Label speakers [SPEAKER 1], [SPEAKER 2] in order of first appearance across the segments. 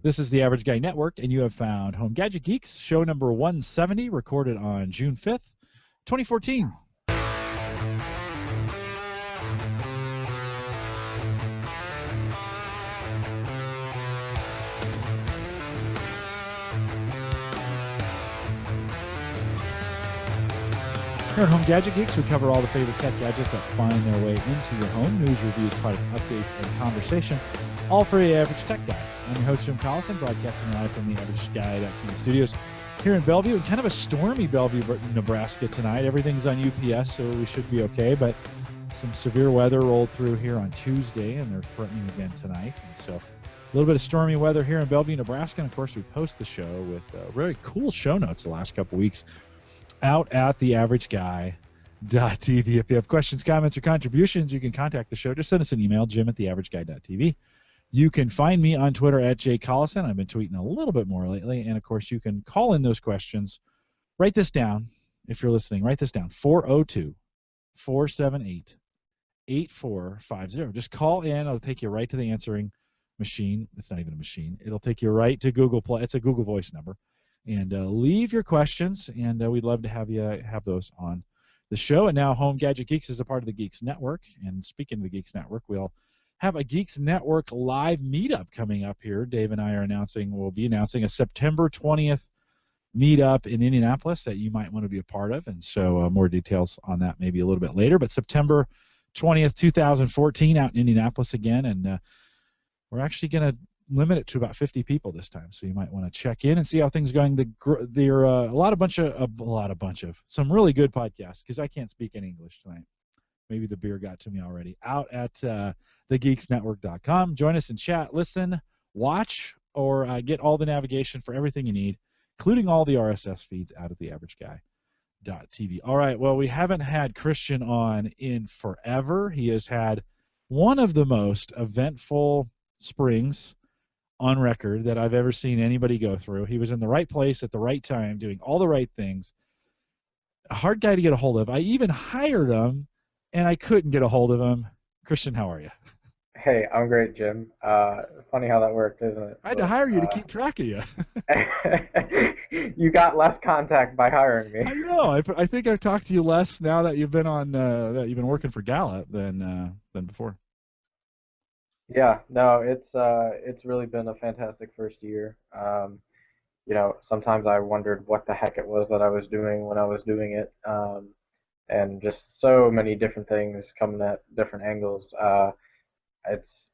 [SPEAKER 1] This is the Average Guy Network, and you have found Home Gadget Geeks, show number 170, recorded on June 5th, 2014. Here at Home Gadget Geeks, we cover all the favorite tech gadgets that find their way into your home. News, reviews, product updates, and conversation, all for the average tech guy. I'm your host, Jim Collison, broadcasting live from the Average Guy.TV studios here in Bellevue, and kind of a stormy Bellevue, Nebraska tonight. Everything's on UPS, so we should be okay, but some severe weather rolled through here on Tuesday, and they're threatening again tonight. And so a little bit of stormy weather here in Bellevue, Nebraska, and of course we post the show with really cool show notes the last couple weeks out at theaverageguy.tv. If you have questions, comments, or contributions, you can contact the show. Just send us an email, jim@theaverageguy.tv. You can find me on Twitter at @jcollison. I've been tweeting a little bit more lately. And, of course, you can call in those questions. Write this down if you're listening. Write this down, 402-478-8450. Just call in. It'll take you right to the answering machine. It's not even a machine. It'll take you right to Google Play. It's a Google Voice number. And leave your questions, and we'd love to have you have those on the show. And now Home Gadget Geeks is a part of the Geeks Network. And speaking of the Geeks Network, we'll have a Geeks Network live meetup coming up here. Dave and I are we'll be announcing a September 20th meetup in Indianapolis that you might want to be a part of. And so more details on that maybe a little bit later. But September 20th, 2014 out in Indianapolis again. And we're actually going to limit it to about 50 people this time, so you might want to check in and see how things are going. There are a bunch of some really good podcasts, because I can't speak any English tonight. Maybe the beer got to me already. Out at thegeeksnetwork.com. Join us in chat, listen, watch, or get all the navigation for everything you need, including all the RSS feeds out at theaverageguy.tv. All right, well, we haven't had Christian on in forever. He has had one of the most eventful springs on record that I've ever seen anybody go through. He was in the right place at the right time, doing all the right things. A hard guy to get a hold of. I even hired him, and I couldn't get a hold of him. Christian, how are you?
[SPEAKER 2] Hey, I'm great, Jim. Funny how that worked, isn't it?
[SPEAKER 1] I had to hire you to keep track of you.
[SPEAKER 2] You got less contact by hiring me.
[SPEAKER 1] I know. I think I've talked to you less now that you've been on that you've been working for Gallup than before.
[SPEAKER 2] Yeah, no, it's really been a fantastic first year. Sometimes I wondered what the heck it was that I was doing when I was doing it, and just so many different things coming at different angles.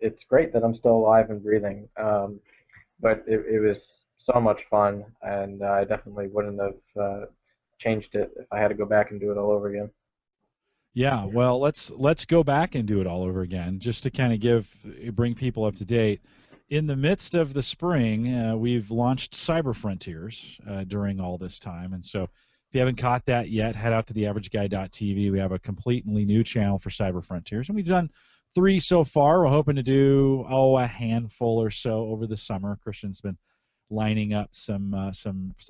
[SPEAKER 2] It's great that I'm still alive and breathing, but it was so much fun, and I definitely wouldn't have changed it if I had to go back and do it all over again.
[SPEAKER 1] Yeah, well, let's go back and do it all over again, just to kind of bring people up to date. In the midst of the spring, we've launched Cyber Frontiers during all this time, and so if you haven't caught that yet, head out to theaverageguy.tv. We have a completely new channel for Cyber Frontiers, and we've done 3 so far. We're hoping to do a handful or so over the summer. Christian's been lining up some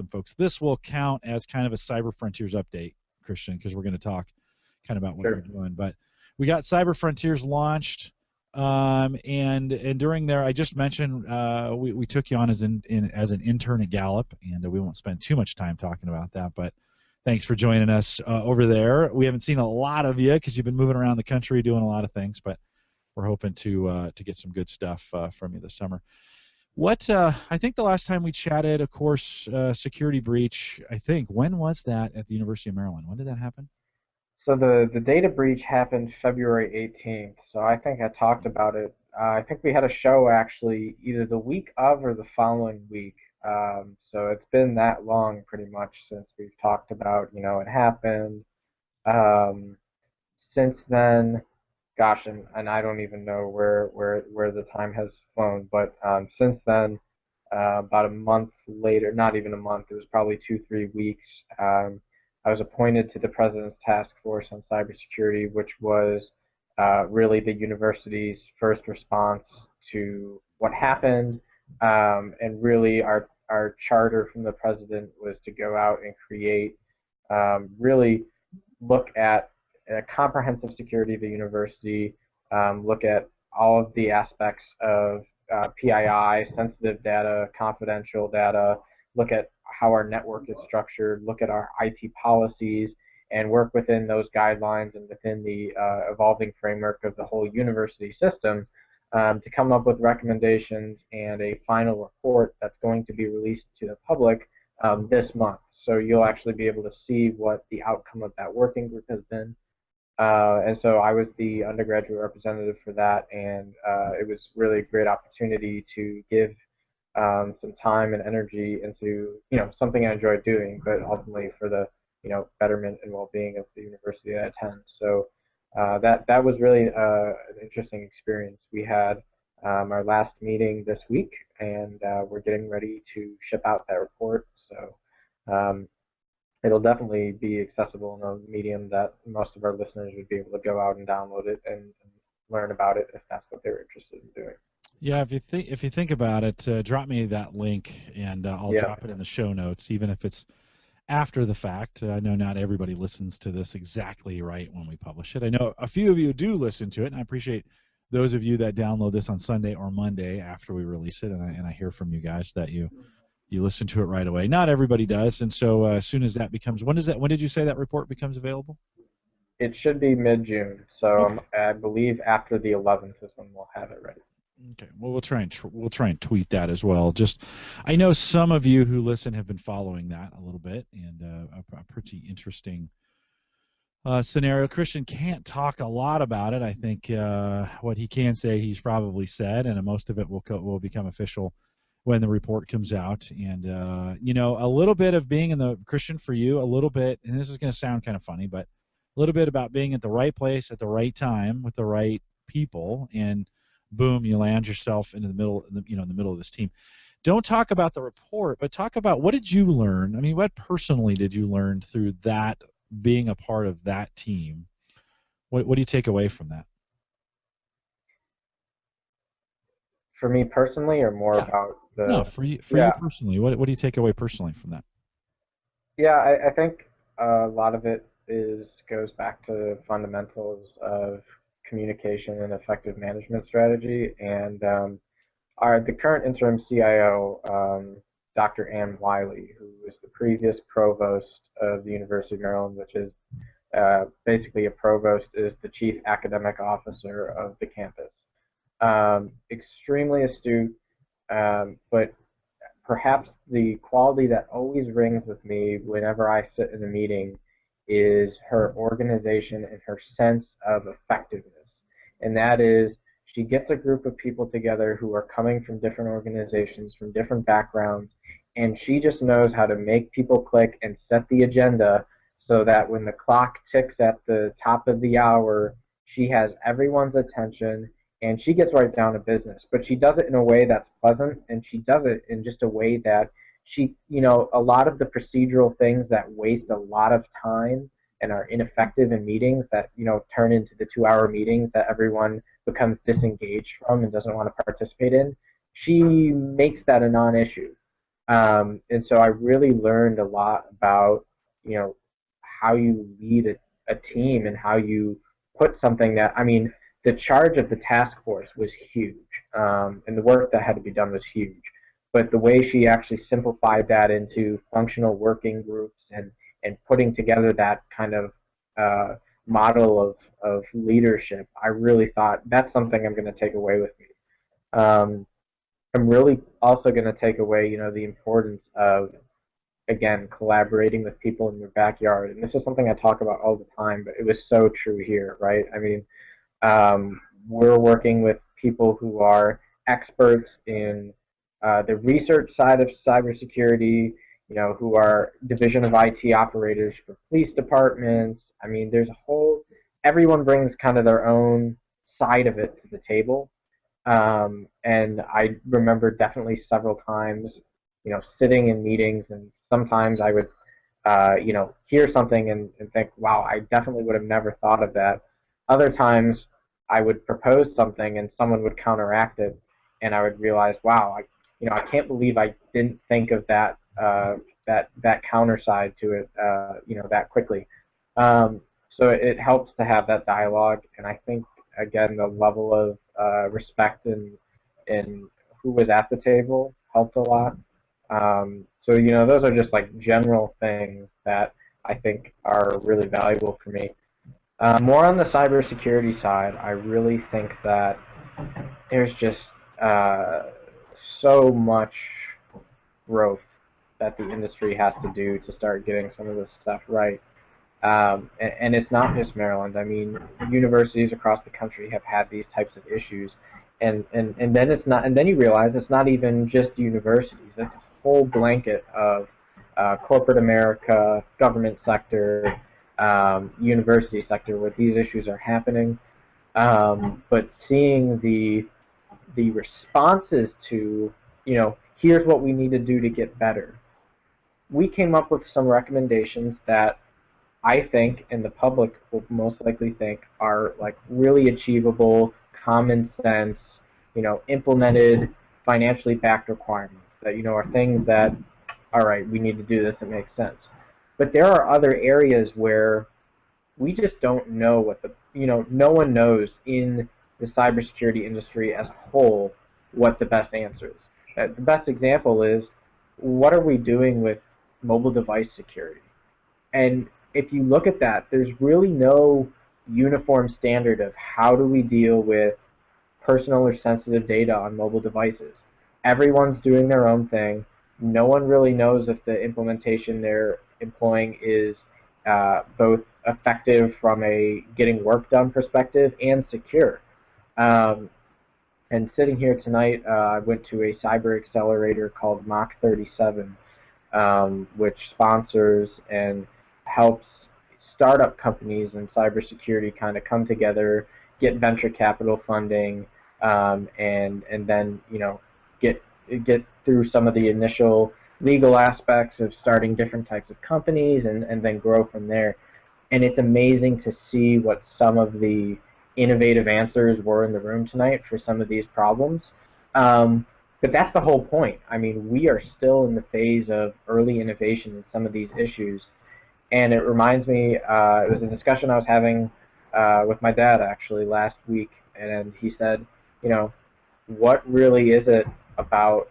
[SPEAKER 1] folks. This will count as kind of a Cyber Frontiers update, Christian, because we're going to talk kind of about what we're doing. But we got Cyber Frontiers launched, and during there, I just mentioned we took you on as an intern at Gallup, and we won't spend too much time talking about that. But thanks for joining us over there. We haven't seen a lot of you because you've been moving around the country doing a lot of things, but we're hoping to get some good stuff from you this summer. I think the last time we chatted, of course, security breach. I think when was that at the University of Maryland? When did that happen?
[SPEAKER 2] So the data breach happened February 18th, so I think I talked about it. I think we had a show actually either the week of or the following week. So it's been that long pretty much since we've talked about, it happened. Since then, gosh, and I don't even know where the time has flown, but since then, about a month later, not even a month, it was probably 2-3 weeks, I was appointed to the President's Task Force on Cybersecurity, which was really the university's first response to what happened, and really our charter from the President was to go out and create, really look at a comprehensive security of the university, look at all of the aspects of PII, sensitive data, confidential data, look at how our network is structured, look at our IT policies, and work within those guidelines and within the evolving framework of the whole university system to come up with recommendations and a final report that's going to be released to the public this month. So you'll actually be able to see what the outcome of that working group has been. And so I was the undergraduate representative for that, and it was really a great opportunity to give some time and energy into something I enjoyed doing, but ultimately for the betterment and well-being of the university that I attend. So that was really an interesting experience. We had our last meeting this week, and we're getting ready to ship out that report. So it'll definitely be accessible in a medium that most of our listeners would be able to go out and download it and learn about it if that's what they're interested in doing.
[SPEAKER 1] Yeah, if you think about it, drop me that link, and I'll drop it in the show notes, even if it's after the fact. I know not everybody listens to this exactly right when we publish it. I know a few of you do listen to it, and I appreciate those of you that download this on Sunday or Monday after we release it, and I hear from you guys that you listen to it right away. Not everybody does, and so as soon as that becomes, when did you say that report becomes available?
[SPEAKER 2] It should be mid-June, so I believe after the 11th is when we'll have it ready.
[SPEAKER 1] Okay, well we'll try and tweet that as well. Just, I know some of you who listen have been following that a little bit, and a pretty interesting scenario. Christian can't talk a lot about it. I think what he can say, he's probably said, and most of it will become official when the report comes out. And a little bit of being in the Christian for you, a little bit, and this is going to sound kind of funny, but a little bit about being at the right place at the right time with the right people, and boom, you land yourself into the middle, in the middle of this team. Don't talk about the report, but talk about what did you learn? I mean, what personally did you learn through that, being a part of that team? What do you take away from that?
[SPEAKER 2] For me personally, or more about the?
[SPEAKER 1] No, for you personally. What do you take away personally from that?
[SPEAKER 2] Yeah, I think a lot of it goes back to fundamentals of communication and effective management strategy. And the current interim CIO, Dr. Ann Wiley, who was the previous provost of the University of Maryland, which is basically a provost is the chief academic officer of the campus. Extremely astute, but perhaps the quality that always rings with me whenever I sit in a meeting is her organization and her sense of effectiveness. And that is, she gets a group of people together who are coming from different organizations, from different backgrounds, and she just knows how to make people click and set the agenda so that when the clock ticks at the top of the hour, she has everyone's attention and she gets right down to business. But she does it in a way that's pleasant, and she does it in just a way that a lot of the procedural things that waste a lot of time and are ineffective in meetings that, turn into the 2-hour meetings that everyone becomes disengaged from and doesn't want to participate in, she makes that a non-issue. And so I really learned a lot about, how you lead a team and how you put something that, the charge of the task force was huge, and the work that had to be done was huge. But the way she actually simplified that into functional working groups and putting together that kind of model of leadership, I really thought that's something I'm going to take away with me. I'm really also going to take away, the importance of, again, collaborating with people in your backyard. And this is something I talk about all the time, but it was so true here, right? We're working with people who are experts in the research side of cybersecurity, who are division of IT operators for police departments. There's everyone brings kind of their own side of it to the table. And I remember definitely several times, sitting in meetings, and sometimes I would, hear something and think, wow, I definitely would have never thought of that. Other times I would propose something and someone would counteract it, and I would realize, wow, I can't believe I didn't think of that that counter side to it, that quickly. So it helps to have that dialogue, and I think, again, the level of respect and who was at the table helped a lot. So those are just like general things that I think are really valuable for me. More on the cybersecurity side, I really think that there's just so much growth that the industry has to do to start getting some of this stuff right. And it's not just Maryland. I mean, universities across the country have had these types of issues, and then it's not. And then you realize it's not even just universities. It's a whole blanket of corporate America, government sector, university sector where these issues are happening. But seeing the responses to, here's what we need to do to get better. We came up with some recommendations that I think, and the public will most likely think, are like really achievable, common sense, implemented, financially backed requirements that are things that, all right, we need to do this. It makes sense. But there are other areas where we just don't know what no one knows in the cybersecurity industry as a whole what the best answer is. The best example is, what are we doing with mobile device security? And if you look at that, there's really no uniform standard of how do we deal with personal or sensitive data on mobile devices. Everyone's doing their own thing. No one really knows if the implementation they're employing is both effective from a getting work done perspective and secure. And sitting here tonight, I went to a cyber accelerator called Mach 37, which sponsors and helps startup companies in cybersecurity kind of come together, get venture capital funding, and then get through some of the initial legal aspects of starting different types of companies and then grow from there. And it's amazing to see what some of the innovative answers were in the room tonight for some of these problems. But that's the whole point. I mean, we are still in the phase of early innovation in some of these issues. And it reminds me, it was a discussion I was having with my dad actually last week, and he said, what really is it about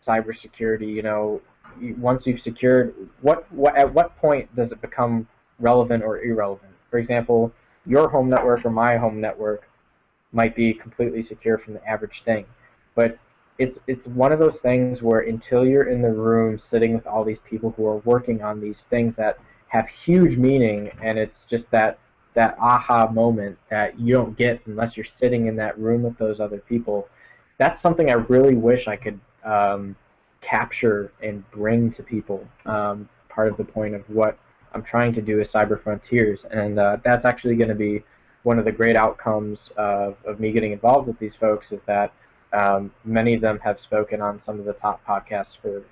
[SPEAKER 2] cybersecurity? Once you've secured, at what point does it become relevant or irrelevant? For example, your home network or my home network might be completely secure from the average thing, but it's one of those things where until you're in the room sitting with all these people who are working on these things that have huge meaning, and it's just that aha moment that you don't get unless you're sitting in that room with those other people. That's something I really wish I could capture and bring to people. Part of the point of what I'm trying to do with Cyber Frontiers, and that's actually going to be one of the great outcomes of me getting involved with these folks, is that many of them have spoken on some of the top podcasts for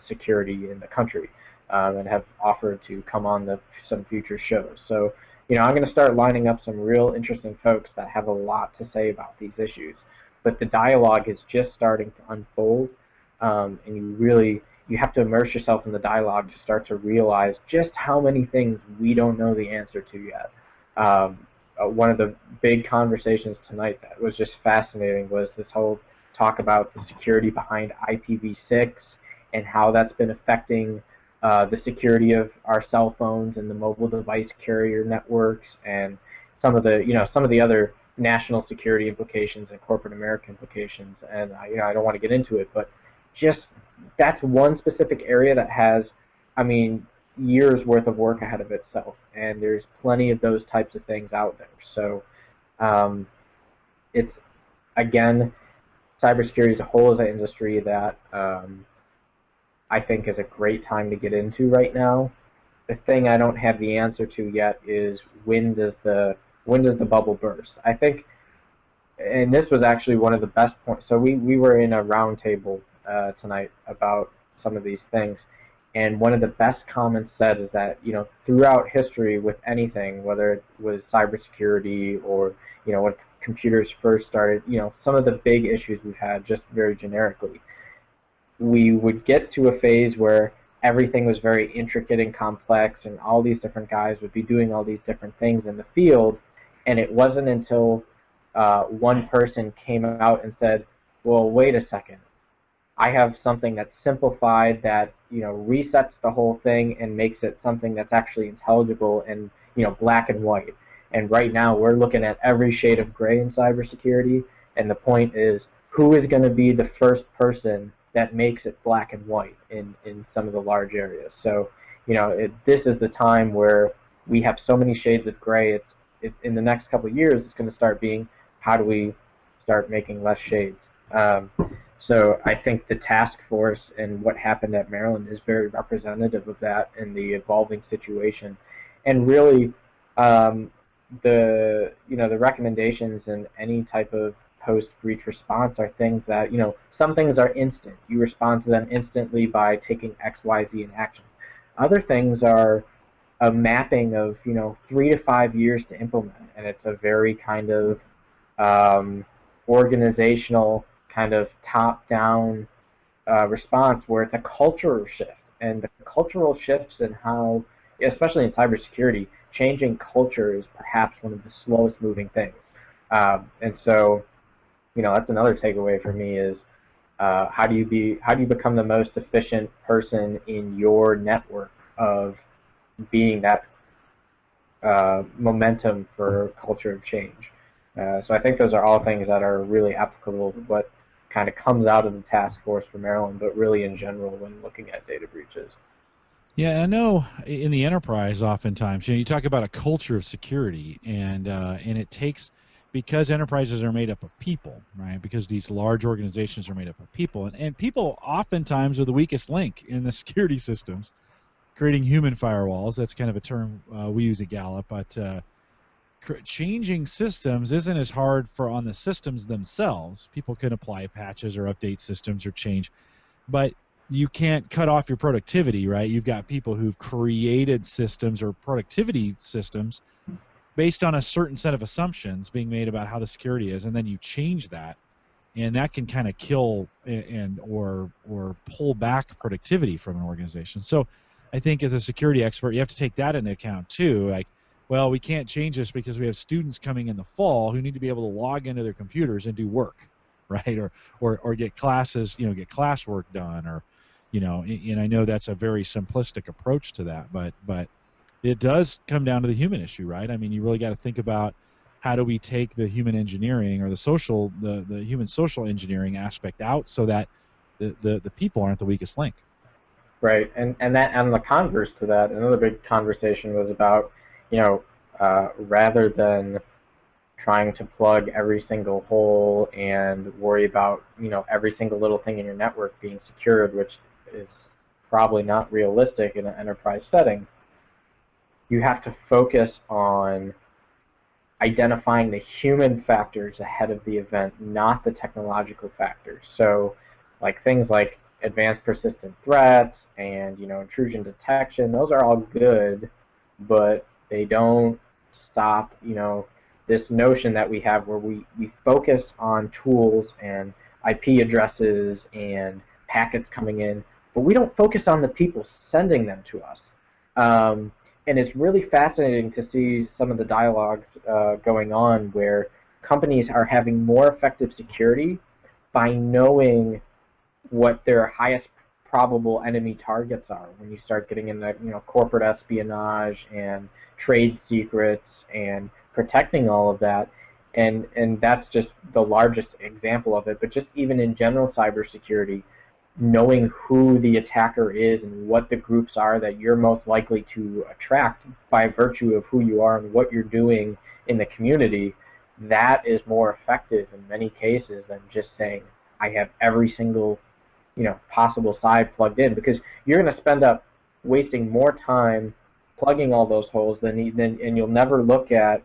[SPEAKER 2] security in the country, and have offered to come on some future shows. So, I'm going to start lining up some real interesting folks that have a lot to say about these issues. But the dialogue is just starting to unfold, and you have to immerse yourself in the dialogue to start to realize just how many things we don't know the answer to yet. One of the big conversations tonight that was just fascinating was this whole talk about the security behind IPv6 and how that's been affecting the security of our cell phones and the mobile device carrier networks, and some of the other national security implications and corporate America implications. And I don't want to get into it, but just that's one specific area that has, years worth of work ahead of itself, and there's plenty of those types of things out there. So it's, again, cybersecurity as a whole is an industry that I think is a great time to get into right now. The thing I don't have the answer to yet is when does the bubble burst? I think, and this was actually one of the best points. So we were in a roundtable tonight about some of these things, and one of the best comments said is that throughout history with anything, whether it was cybersecurity or when computers first started, some of the big issues we've had, just very generically, we would get to a phase where everything was very intricate and complex, and all these different guys would be doing all these different things in the field, and it wasn't until one person came out and said, well, wait a second, I have something that's simplified that resets the whole thing and makes it something that's actually intelligible and black and white. And right now we're looking at every shade of gray in cybersecurity, and the point is who is going to be the first person that makes it black and white in some of the large areas. So this is the time where we have so many shades of gray. In the next couple of years, it's going to start being how do we start making less shades. So I think the task force and what happened at Maryland is very representative of that in the evolving situation. And really, the recommendations in any type of post breach response are things that some things are instant. You respond to them instantly by taking X, Y, Z in action. Other things are a mapping of 3 to 5 years to implement, and it's a very kind of organizational, kind of top-down response where it's a cultural shift. And the cultural shifts in how, especially in cybersecurity, changing culture is perhaps one of the slowest moving things. And so, that's another takeaway for me is how do you become the most efficient person in your network of being that momentum for culture of change. So I think those are all things that are really applicable to what kind of comes out of the task force for Maryland, but really in general when looking at data breaches.
[SPEAKER 1] Yeah, I know in the enterprise oftentimes, you talk about a culture of security, and it takes, because enterprises are made up of people, right? Because these large organizations are made up of people, and people oftentimes are the weakest link in the security systems, creating human firewalls. That's kind of a term we use at Gallup, but changing systems isn't as hard on the systems themselves. People can apply patches or update systems or change, but you can't cut off your productivity, right? You've got people who've created systems or productivity systems based on a certain set of assumptions being made about how the security is, and then you change that, and that can kind of kill or pull back productivity from an organization. So I think as a security expert, you have to take that into account too. Like, well, we can't change this because we have students coming in the fall who need to be able to log into their computers and do work, right? Or get classes, get classwork done, or and I know that's a very simplistic approach to that, but it does come down to the human issue, right? I mean, you really got to think about how do we take the human engineering or the human social engineering aspect out so that the people aren't the weakest link.
[SPEAKER 2] Right, and the converse to that, another big conversation was about, rather than trying to plug every single hole and worry about every single little thing in your network being secured, which is probably not realistic in an enterprise setting. You have to focus on identifying the human factors ahead of the event, not the technological factors. So, like things like advanced persistent threats and intrusion detection, those are all good, but they don't stop this notion that we have where we focus on tools and IP addresses and packets coming in, but we don't focus on the people sending them to us. And it's really fascinating to see some of the dialogues going on where companies are having more effective security by knowing what their highest probable enemy targets are. When you start getting into corporate espionage and trade secrets and protecting all of that, and that's just the largest example of it. But just even in general cybersecurity, knowing who the attacker is and what the groups are that you're most likely to attract by virtue of who you are and what you're doing in the community, that is more effective in many cases than just saying, I have every single possible side plugged in, because you're going to spend up wasting more time plugging all those holes and you'll never look at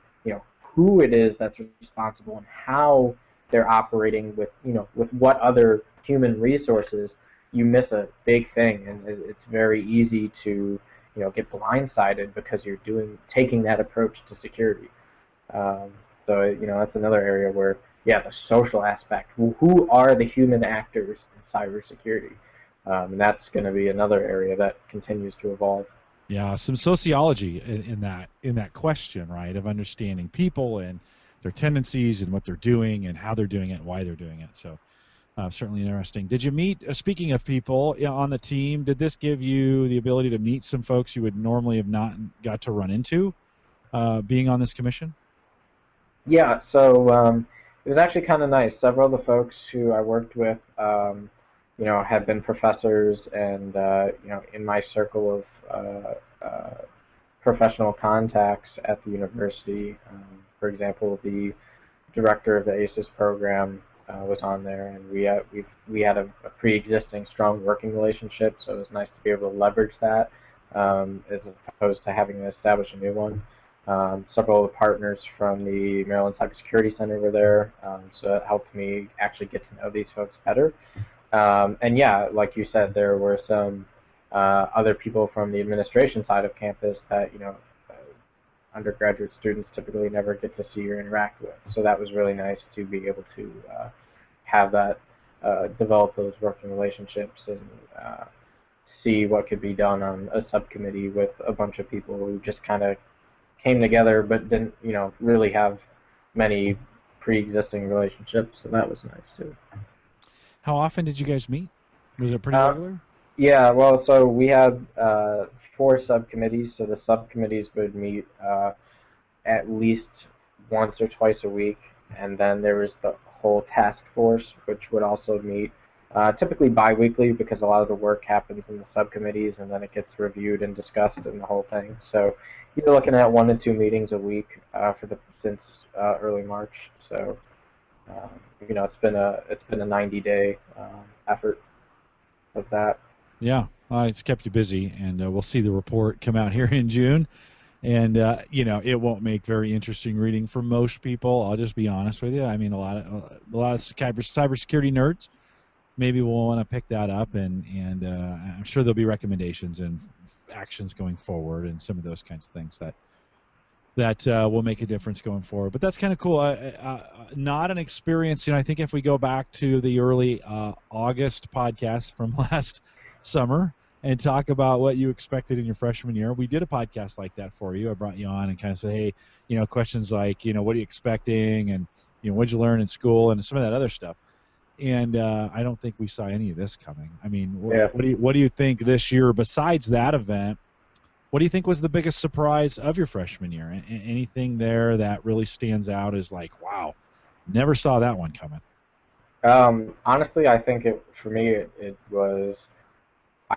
[SPEAKER 2] who it is that's responsible and how they're operating with with what other human resources. You miss a big thing, and it's very easy to get blindsided because you're taking that approach to security. So that's another area where the social aspect. Who are the human actors in cybersecurity? And that's going to be another area that continues to evolve.
[SPEAKER 1] Yeah, some sociology in that question, right, of understanding people and their tendencies and what they're doing and how they're doing it and why they're doing it. So Certainly interesting. Did you meet, speaking of people on the team, did this give you the ability to meet some folks you would normally have not got to run into being on this commission?
[SPEAKER 2] Yeah, so it was actually kind of nice. Several of the folks who I worked with, have been professors and, in my circle of professional contacts at the university. For example, the director of the ACES program was on there, and we had a pre-existing strong working relationship, so it was nice to be able to leverage that as opposed to having to establish a new one. Several of the partners from the Maryland Cybersecurity Center were there, so it helped me actually get to know these folks better. And yeah, like you said, there were some other people from the administration side of campus that undergraduate students typically never get to see or interact with. So that was really nice to be able to have that develop those working relationships and see what could be done on a subcommittee with a bunch of people who just kind of came together but didn't, really have many pre-existing relationships. So that was nice too.
[SPEAKER 1] How often did you guys meet? Was it pretty
[SPEAKER 2] Uh,
[SPEAKER 1] regular?
[SPEAKER 2] yeah, well, so we had four subcommittees. So the subcommittees would meet at least once or twice a week, and then there was the whole task force, which would also meet typically biweekly because a lot of the work happens in the subcommittees, and then it gets reviewed and discussed in the whole thing. So you're looking at 1 to 2 meetings a week since early March. So it's been a 90-day effort of that.
[SPEAKER 1] Yeah, it's kept you busy, and we'll see the report come out here in June. And it won't make very interesting reading for most people. I'll just be honest with you. I mean, a lot of cybersecurity nerds maybe will want to pick that up, and I'm sure there'll be recommendations and actions going forward, and some of those kinds of things that will make a difference going forward. But that's kind of cool. Not an experience. I think if we go back to the early August podcast from last summer and talk about what you expected in your freshman year, we did a podcast like that for you. I brought you on and kind of said, hey, questions like, what are you expecting, and what'd you learn in school, and some of that other stuff. And I don't think we saw any of this coming. I mean,
[SPEAKER 2] Yeah.
[SPEAKER 1] what do you think this year, besides that event? What do you think was the biggest surprise of your freshman year? Anything there that really stands out as like, wow, never saw that one coming?
[SPEAKER 2] Honestly, I think for me it was,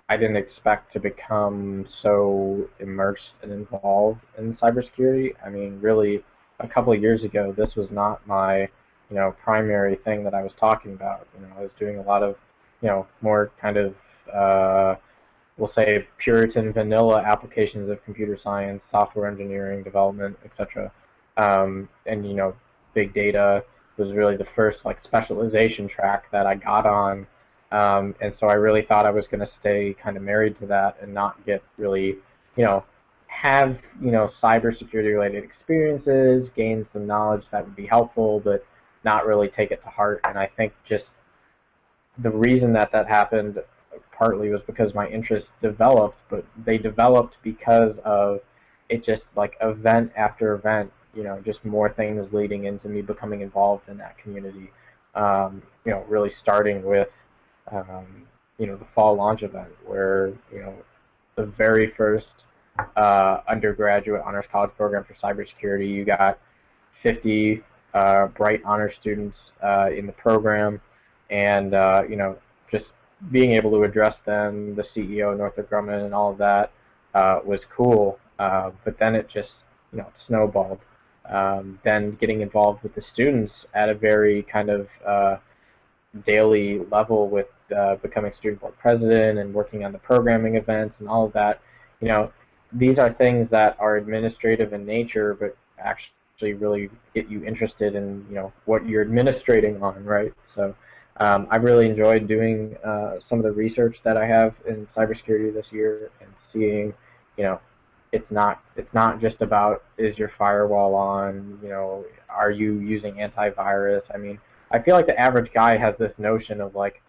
[SPEAKER 2] I didn't expect to become so immersed and involved in cybersecurity. I mean, really, a couple of years ago, this was not my, primary thing that I was talking about. I was doing a lot of, more kind of, we'll say, Puritan vanilla applications of computer science, software engineering, development, etc. And big data was really the first like specialization track that I got on. And so I really thought I was going to stay kind of married to that and not get really, have, cybersecurity related experiences, gain some knowledge that would be helpful, but not really take it to heart. And I think just the reason that happened partly was because my interests developed, but they developed because of it just like event after event, just more things leading into me becoming involved in that community. Really starting with the fall launch event where, the very first undergraduate honors college program for cybersecurity, you got 50 bright honor students in the program, and just being able to address them, the CEO, Northrop Grumman, and all of that was cool. But then it just, snowballed. Then getting involved with the students at a very kind of daily level with becoming student board president and working on the programming events and all of that. These are things that are administrative in nature, but actually really get you interested in, what you're administrating on, right? So I've really enjoyed doing some of the research that I have in cybersecurity this year and seeing, it's not just about, is your firewall on, are you using antivirus? I mean, I feel like the average guy has this notion of like,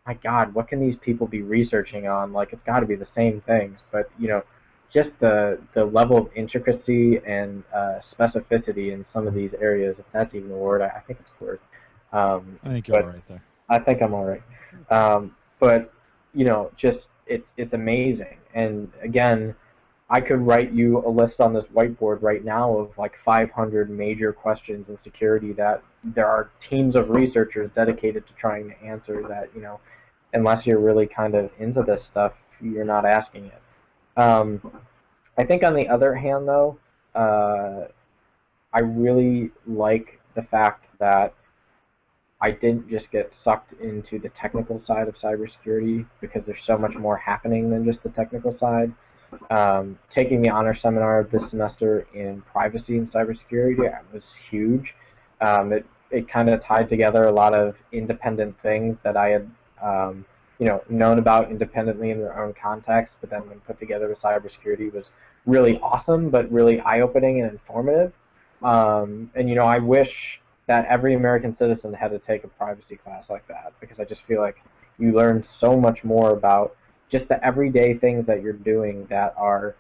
[SPEAKER 2] my God, what can these people be researching on? Like, it's got to be the same things. But just the level of intricacy and specificity in some of these areas, if that's even a word, I think it's a word.
[SPEAKER 1] I think you're
[SPEAKER 2] But
[SPEAKER 1] all right there.
[SPEAKER 2] I think I'm all right. But just it's amazing. And again, I could write you a list on this whiteboard right now of like 500 major questions in security that there are teams of researchers dedicated to trying to answer that, unless you're really kind of into this stuff, you're not asking it. I think on the other hand, though, I really like the fact that I didn't just get sucked into the technical side of cybersecurity because there's so much more happening than just the technical side. Taking the honor seminar this semester in privacy and cybersecurity was huge. It kind of tied together a lot of independent things that I had known about independently in their own context, but then when put together with cybersecurity was really awesome, but really eye-opening and informative. And I wish that every American citizen had to take a privacy class like that, because I just feel like you learn so much more about just the everyday things that you're doing that are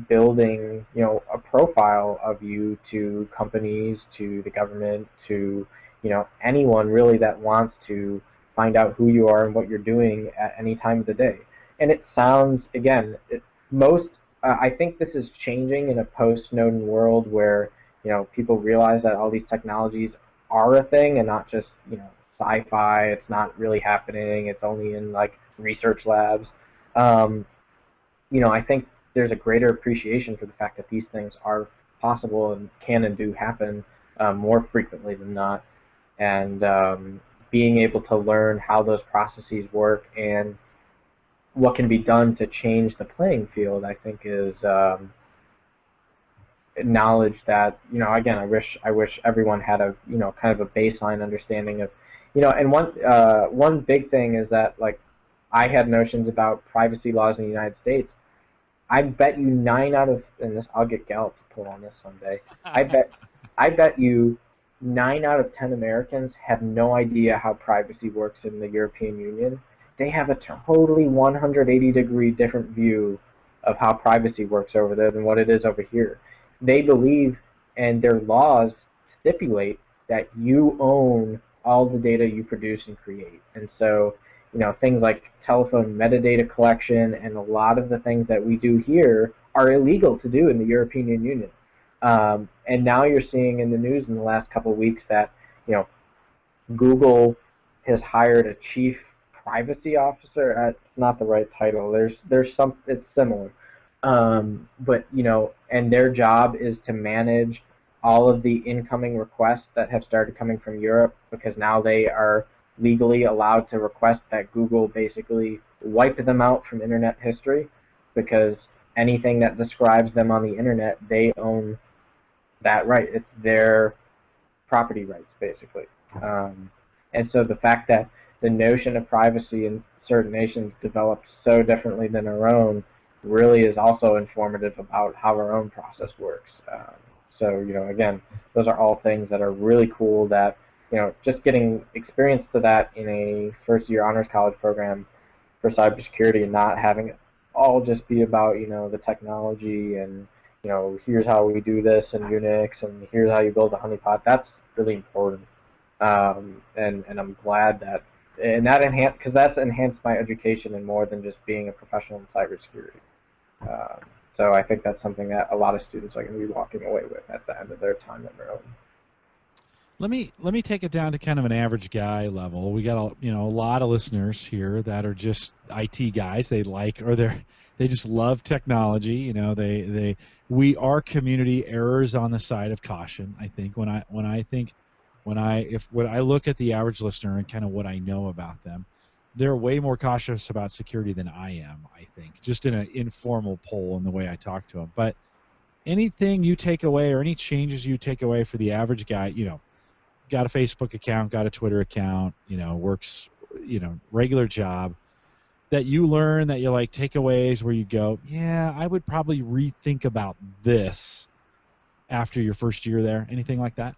[SPEAKER 2] building, a profile of you to companies, to the government, to, anyone really that wants to find out who you are and what you're doing at any time of the day. And it sounds, again, I think this is changing in a post-Snowden world where, people realize that all these technologies are a thing and not just, sci-fi. It's not really happening. It's only in like research labs. Um, I think there's a greater appreciation for the fact that these things are possible and can and do happen more frequently than not. And being able to learn how those processes work and what can be done to change the playing field, I think, is knowledge that, again, I wish everyone had a, kind of a baseline understanding of, and one big thing is that, like, I had notions about privacy laws in the United States. I bet you 9 out of, and this, I'll get Gallup to pull on this someday. I bet I bet you 9 out of 10 Americans have no idea how privacy works in the European Union. They have a totally 180-degree different view of how privacy works over there than what it is over here. They believe, and their laws stipulate, that you own all the data you produce and create. And so, things like telephone metadata collection and a lot of the things that we do here are illegal to do in the European Union. And now you're seeing in the news in the last couple of weeks that, Google has hired a chief privacy officer. It's not the right title. It's similar. But and their job is to manage all of the incoming requests that have started coming from Europe, because now they are legally allowed to request that Google basically wipe them out from internet history, because anything that describes them on the internet, they own that right. It's their property rights, basically. And so the fact that the notion of privacy in certain nations developed so differently than our own really is also informative about how our own process works. So, again, those are all things that are really cool that, just getting experience to that in a first-year honors college program for cybersecurity and not having it all just be about, the technology and, here's how we do this in Unix and here's how you build a honeypot. That's really important. And I'm glad that, and that because that's enhanced my education in more than just being a professional in cybersecurity. So I think that's something that a lot of students are going to be walking away with at the end of their time at Maryland.
[SPEAKER 1] Let me take it down to kind of an average guy level. We got a lot of listeners here that are just IT guys. They just love technology. We are community errors on the side of caution. I think when I look at the average listener and kind of what I know about them, they're way more cautious about security than I am, I think, just in an informal poll in the way I talk to them. But anything you take away or any changes you take away for the average guy, got a Facebook account, got a Twitter account, works, regular job, that you learn that you like takeaways where you go, yeah, I would probably rethink about this after your first year there. Anything like that?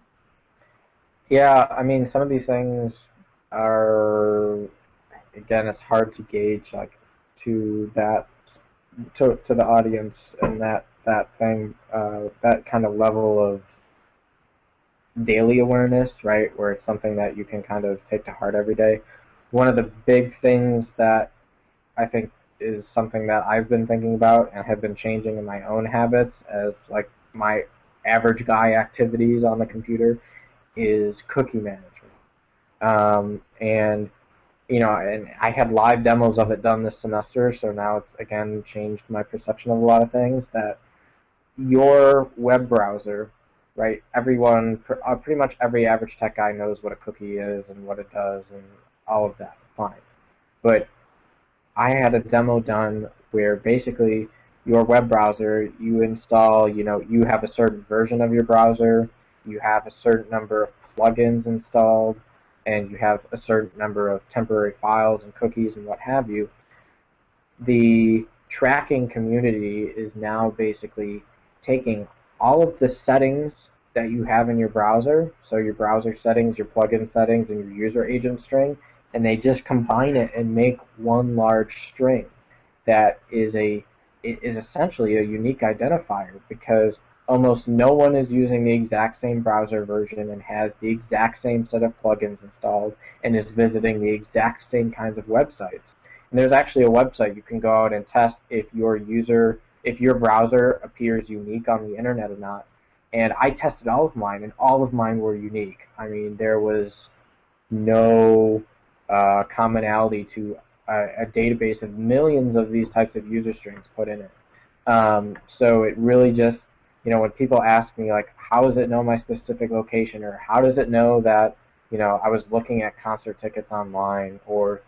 [SPEAKER 2] Yeah, I mean, some of these things are, again, it's hard to gauge, like, to that, to the audience, and that thing, that kind of level of daily awareness, right, where it's something that you can kind of take to heart every day. one of the big things that I think is something that I've been thinking about and have been changing in my own habits as like my average guy activities on the computer is cookie management. And and I had live demos of it done this semester, so now it's again changed my perception of a lot of things. That your web browser, right? Everyone, pretty much every average tech guy knows what a cookie is and what it does and all of that. Fine, but I had a demo done where basically your web browser, you install, you have a certain version of your browser, you have a certain number of plugins installed, and you have a certain number of temporary files and cookies and what have you. The tracking community is now basically taking all of the settings that you have in your browser, so your browser settings, your plugin settings, and your user agent string, and they just combine it and make one large string that is essentially a unique identifier, because almost no one is using the exact same browser version and has the exact same set of plugins installed and is visiting the exact same kinds of websites. And there's actually a website you can go out and test if your browser appears unique on the internet or not. And I tested all of mine, and all of mine were unique. I mean, there was no commonality to a database of millions of these types of user strings put in it. So it really just, when people ask me, like, how does it know my specific location, or how does it know that, I was looking at concert tickets online, or,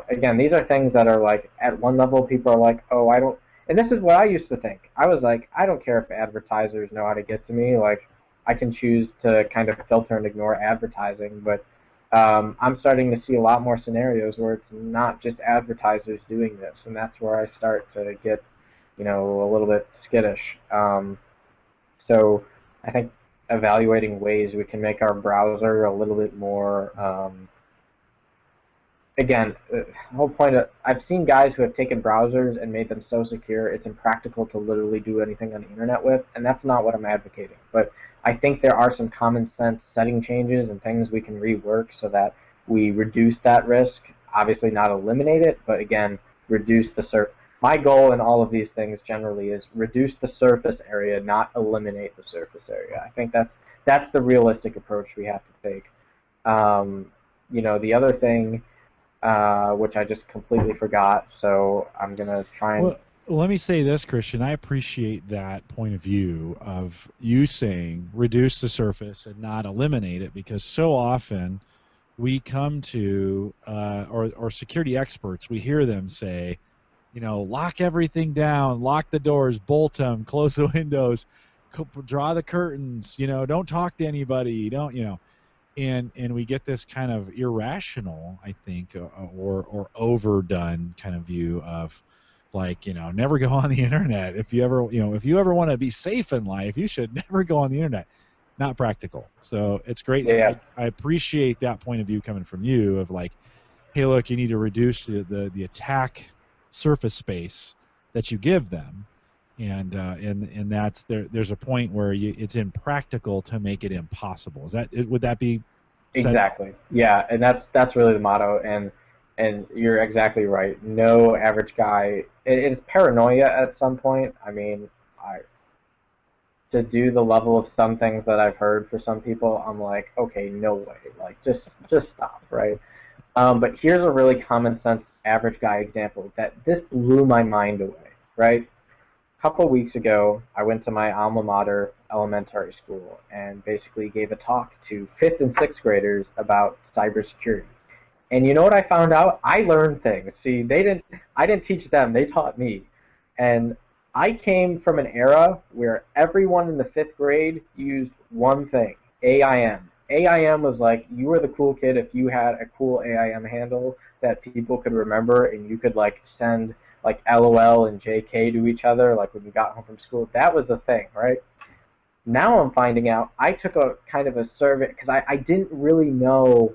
[SPEAKER 2] again, these are things that are like, at one level, people are like, oh, I don't, and this is what I used to think. I was like, I don't care if advertisers know how to get to me. Like, I can choose to kind of filter and ignore advertising, but I'm starting to see a lot more scenarios where it's not just advertisers doing this, and that's where I start to get, a little bit skittish. So I think evaluating ways we can make our browser a little bit more, again, the whole point of, I've seen guys who have taken browsers and made them so secure it's impractical to literally do anything on the internet with, and that's not what I'm advocating. But I think there are some common sense setting changes and things we can rework so that we reduce that risk. Obviously not eliminate it, but again, reduce the surface. My goal in all of these things generally is reduce the surface area, not eliminate the surface area. I think that's the realistic approach we have to take. The other thing, which I just completely forgot, so I'm going to try and...
[SPEAKER 1] Well, let me say this, Christian. I appreciate that point of view of you saying reduce the surface and not eliminate it, because so often we come to, or security experts, we hear them say, lock everything down, lock the doors, bolt them, close the windows, draw the curtains, don't talk to anybody, don't. And we get this kind of irrational, I think, or overdone kind of view of, like, never go on the internet. If you ever want to be safe in life, you should never go on the internet. Not practical. So it's great.
[SPEAKER 2] Yeah.
[SPEAKER 1] I appreciate that point of view coming from you of like, hey, look, you need to reduce the attack surface space that you give them. And that's there's a point where it's impractical to make it impossible. Would that be said?
[SPEAKER 2] Exactly. Yeah, and that's really the motto, and you're exactly right. No average guy, it's paranoia at some point. I mean, to do the level of some things that I've heard for some people, I'm like, okay, no way. Like, just stop, right? But here's a really common sense average guy example that this blew my mind away, right? A couple weeks ago, I went to my alma mater elementary school and basically gave a talk to 5th and 6th graders about cybersecurity. And you know what I found out? I learned things. See, I didn't teach them, they taught me. And I came from an era where everyone in the 5th grade used one thing, AIM. AIM was like, you were the cool kid if you had a cool AIM handle that people could remember, and you could like send like LOL and JK to each other like when you got home from school. That was the thing, right? Now I'm finding out, I took a kind of a survey because I didn't really know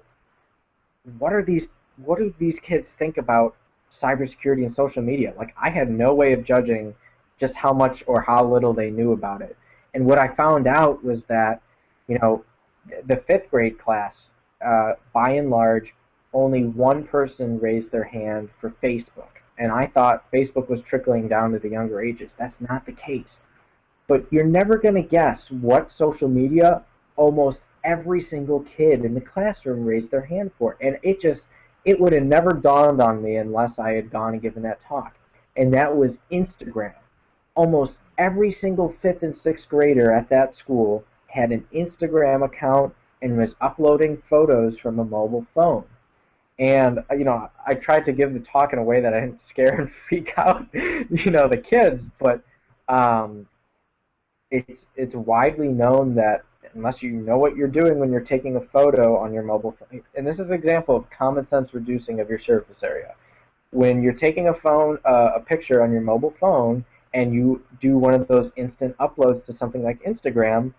[SPEAKER 2] what do these kids think about cybersecurity and social media. Like, I had no way of judging just how much or how little they knew about it. And what I found out was that, the 5th grade class, by and large, only one person raised their hand for Facebook. And I thought Facebook was trickling down to the younger ages. That's not the case. But you're never going to guess what social media almost every single kid in the classroom raised their hand for. And it would have never dawned on me unless I had gone and given that talk. And that was Instagram. Almost every single fifth and sixth grader at that school had an Instagram account and was uploading photos from a mobile phone. And I tried to give the talk in a way that I didn't scare and freak out, the kids. But um, it's widely known that unless you know what you're doing when you're taking a photo on your mobile phone, and this is an example of common sense reducing of your surface area. When you're taking a picture on your mobile phone, and you do one of those instant uploads to something like Instagram,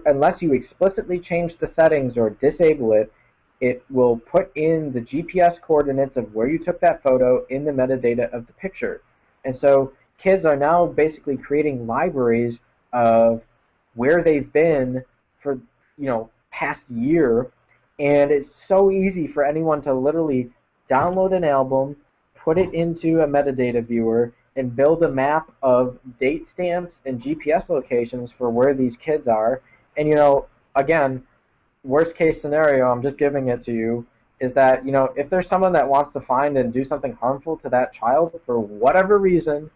[SPEAKER 2] unless you explicitly change the settings or disable it, it will put in the GPS coordinates of where you took that photo in the metadata of the picture. And so kids are now basically creating libraries of where they've been for, past year, and it's so easy for anyone to literally download an album, put it into a metadata viewer, and build a map of date stamps and GPS locations for where these kids are. And, again, worst case scenario, I'm just giving it to you, is that, if there's someone that wants to find and do something harmful to that child for whatever reason,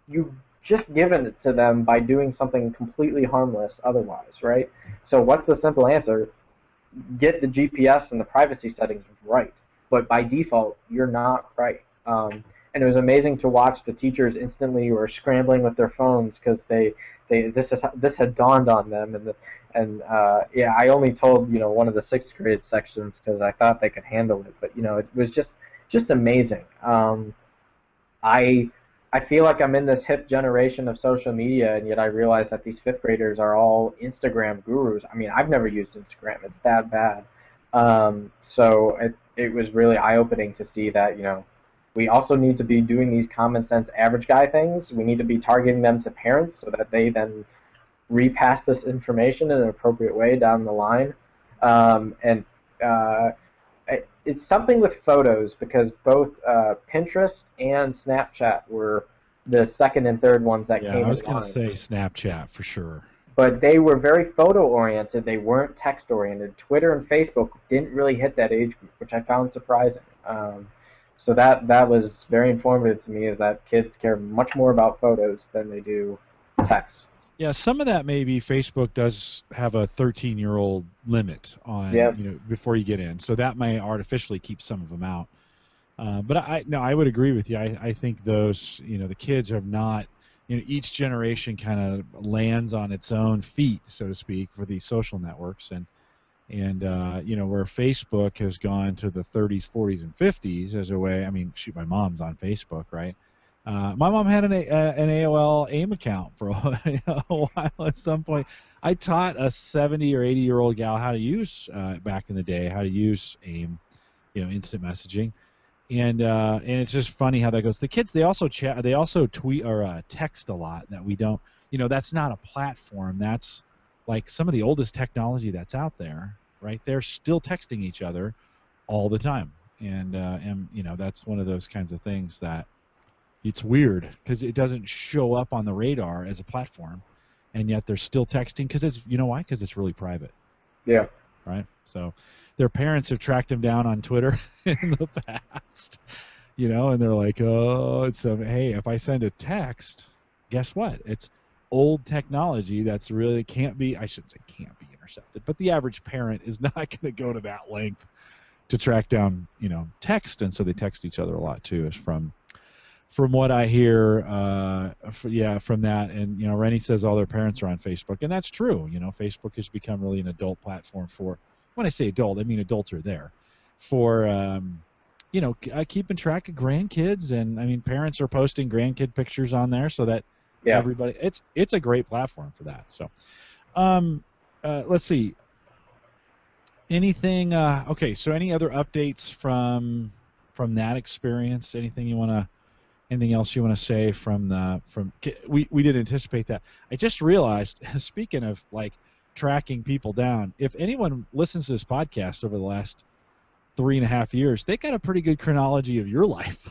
[SPEAKER 2] you've just given it to them by doing something completely harmless otherwise, right? So what's the simple answer? Get the GPS and the privacy settings right. But by default, you're not right. And it was amazing to watch the teachers instantly were scrambling with their phones because this had dawned on them, and I only told one of the sixth grade sections because I thought they could handle it, but it was just amazing. I feel like I'm in this hip generation of social media, and yet I realize that these fifth graders are all Instagram gurus. I mean, I've never used Instagram; it's that bad. So it was really eye-opening to see that we also need to be doing these common sense average guy things. We need to be targeting them to parents so that they then repass this information in an appropriate way down the line. And it's something with photos because both Pinterest and Snapchat were the second and third ones that came in line.
[SPEAKER 1] Yeah, I was going to say Snapchat for sure.
[SPEAKER 2] But they were very photo-oriented. They weren't text-oriented. Twitter and Facebook didn't really hit that age group, which I found surprising. So that was very informative to me, is that kids care much more about photos than they do text.
[SPEAKER 1] Yeah, some of that maybe Facebook does have a 13-year-old limit on before you get in, so that may artificially keep some of them out. But I would agree with you. I think those the kids have not each generation kind of lands on its own feet, so to speak, for these social networks, and where Facebook has gone to the 30s, 40s, and 50s as a way. I mean, shoot, my mom's on Facebook, right? My mom had an AOL AIM account for a while. At some point, I taught a 70 or 80-year-old gal how to use back in the day how to use AIM, instant messaging, and it's just funny how that goes. The kids, they also chat, they also tweet or text a lot that we don't. That's not a platform. That's like some of the oldest technology that's out there. Right? They're still texting each other all the time, and that's one of those kinds of things that it's weird because it doesn't show up on the radar as a platform, and yet they're still texting because it's why? Because it's really private.
[SPEAKER 2] Yeah.
[SPEAKER 1] Right. So their parents have tracked them down on Twitter in the past, and they're like, oh, hey, if I send a text, guess what? It's old technology that's really can't be. I shouldn't say can't be intercepted, but the average parent is not going to go to that length to track down text, and so they text each other a lot too. Is from what I hear, from that. And Rennie says all their parents are on Facebook, and that's true. Facebook has become really an adult platform for. When I say adult, I mean adults are there for keeping track of grandkids, and I mean parents are posting grandkid pictures on there so that everybody. It's a great platform for that. So. Let's see. Anything? Okay. So, any other updates from that experience? Anything else you want to say from? We did anticipate that. I just realized. Speaking of like tracking people down, if anyone listens to this podcast over the last 3.5 years, they got a pretty good chronology of your life.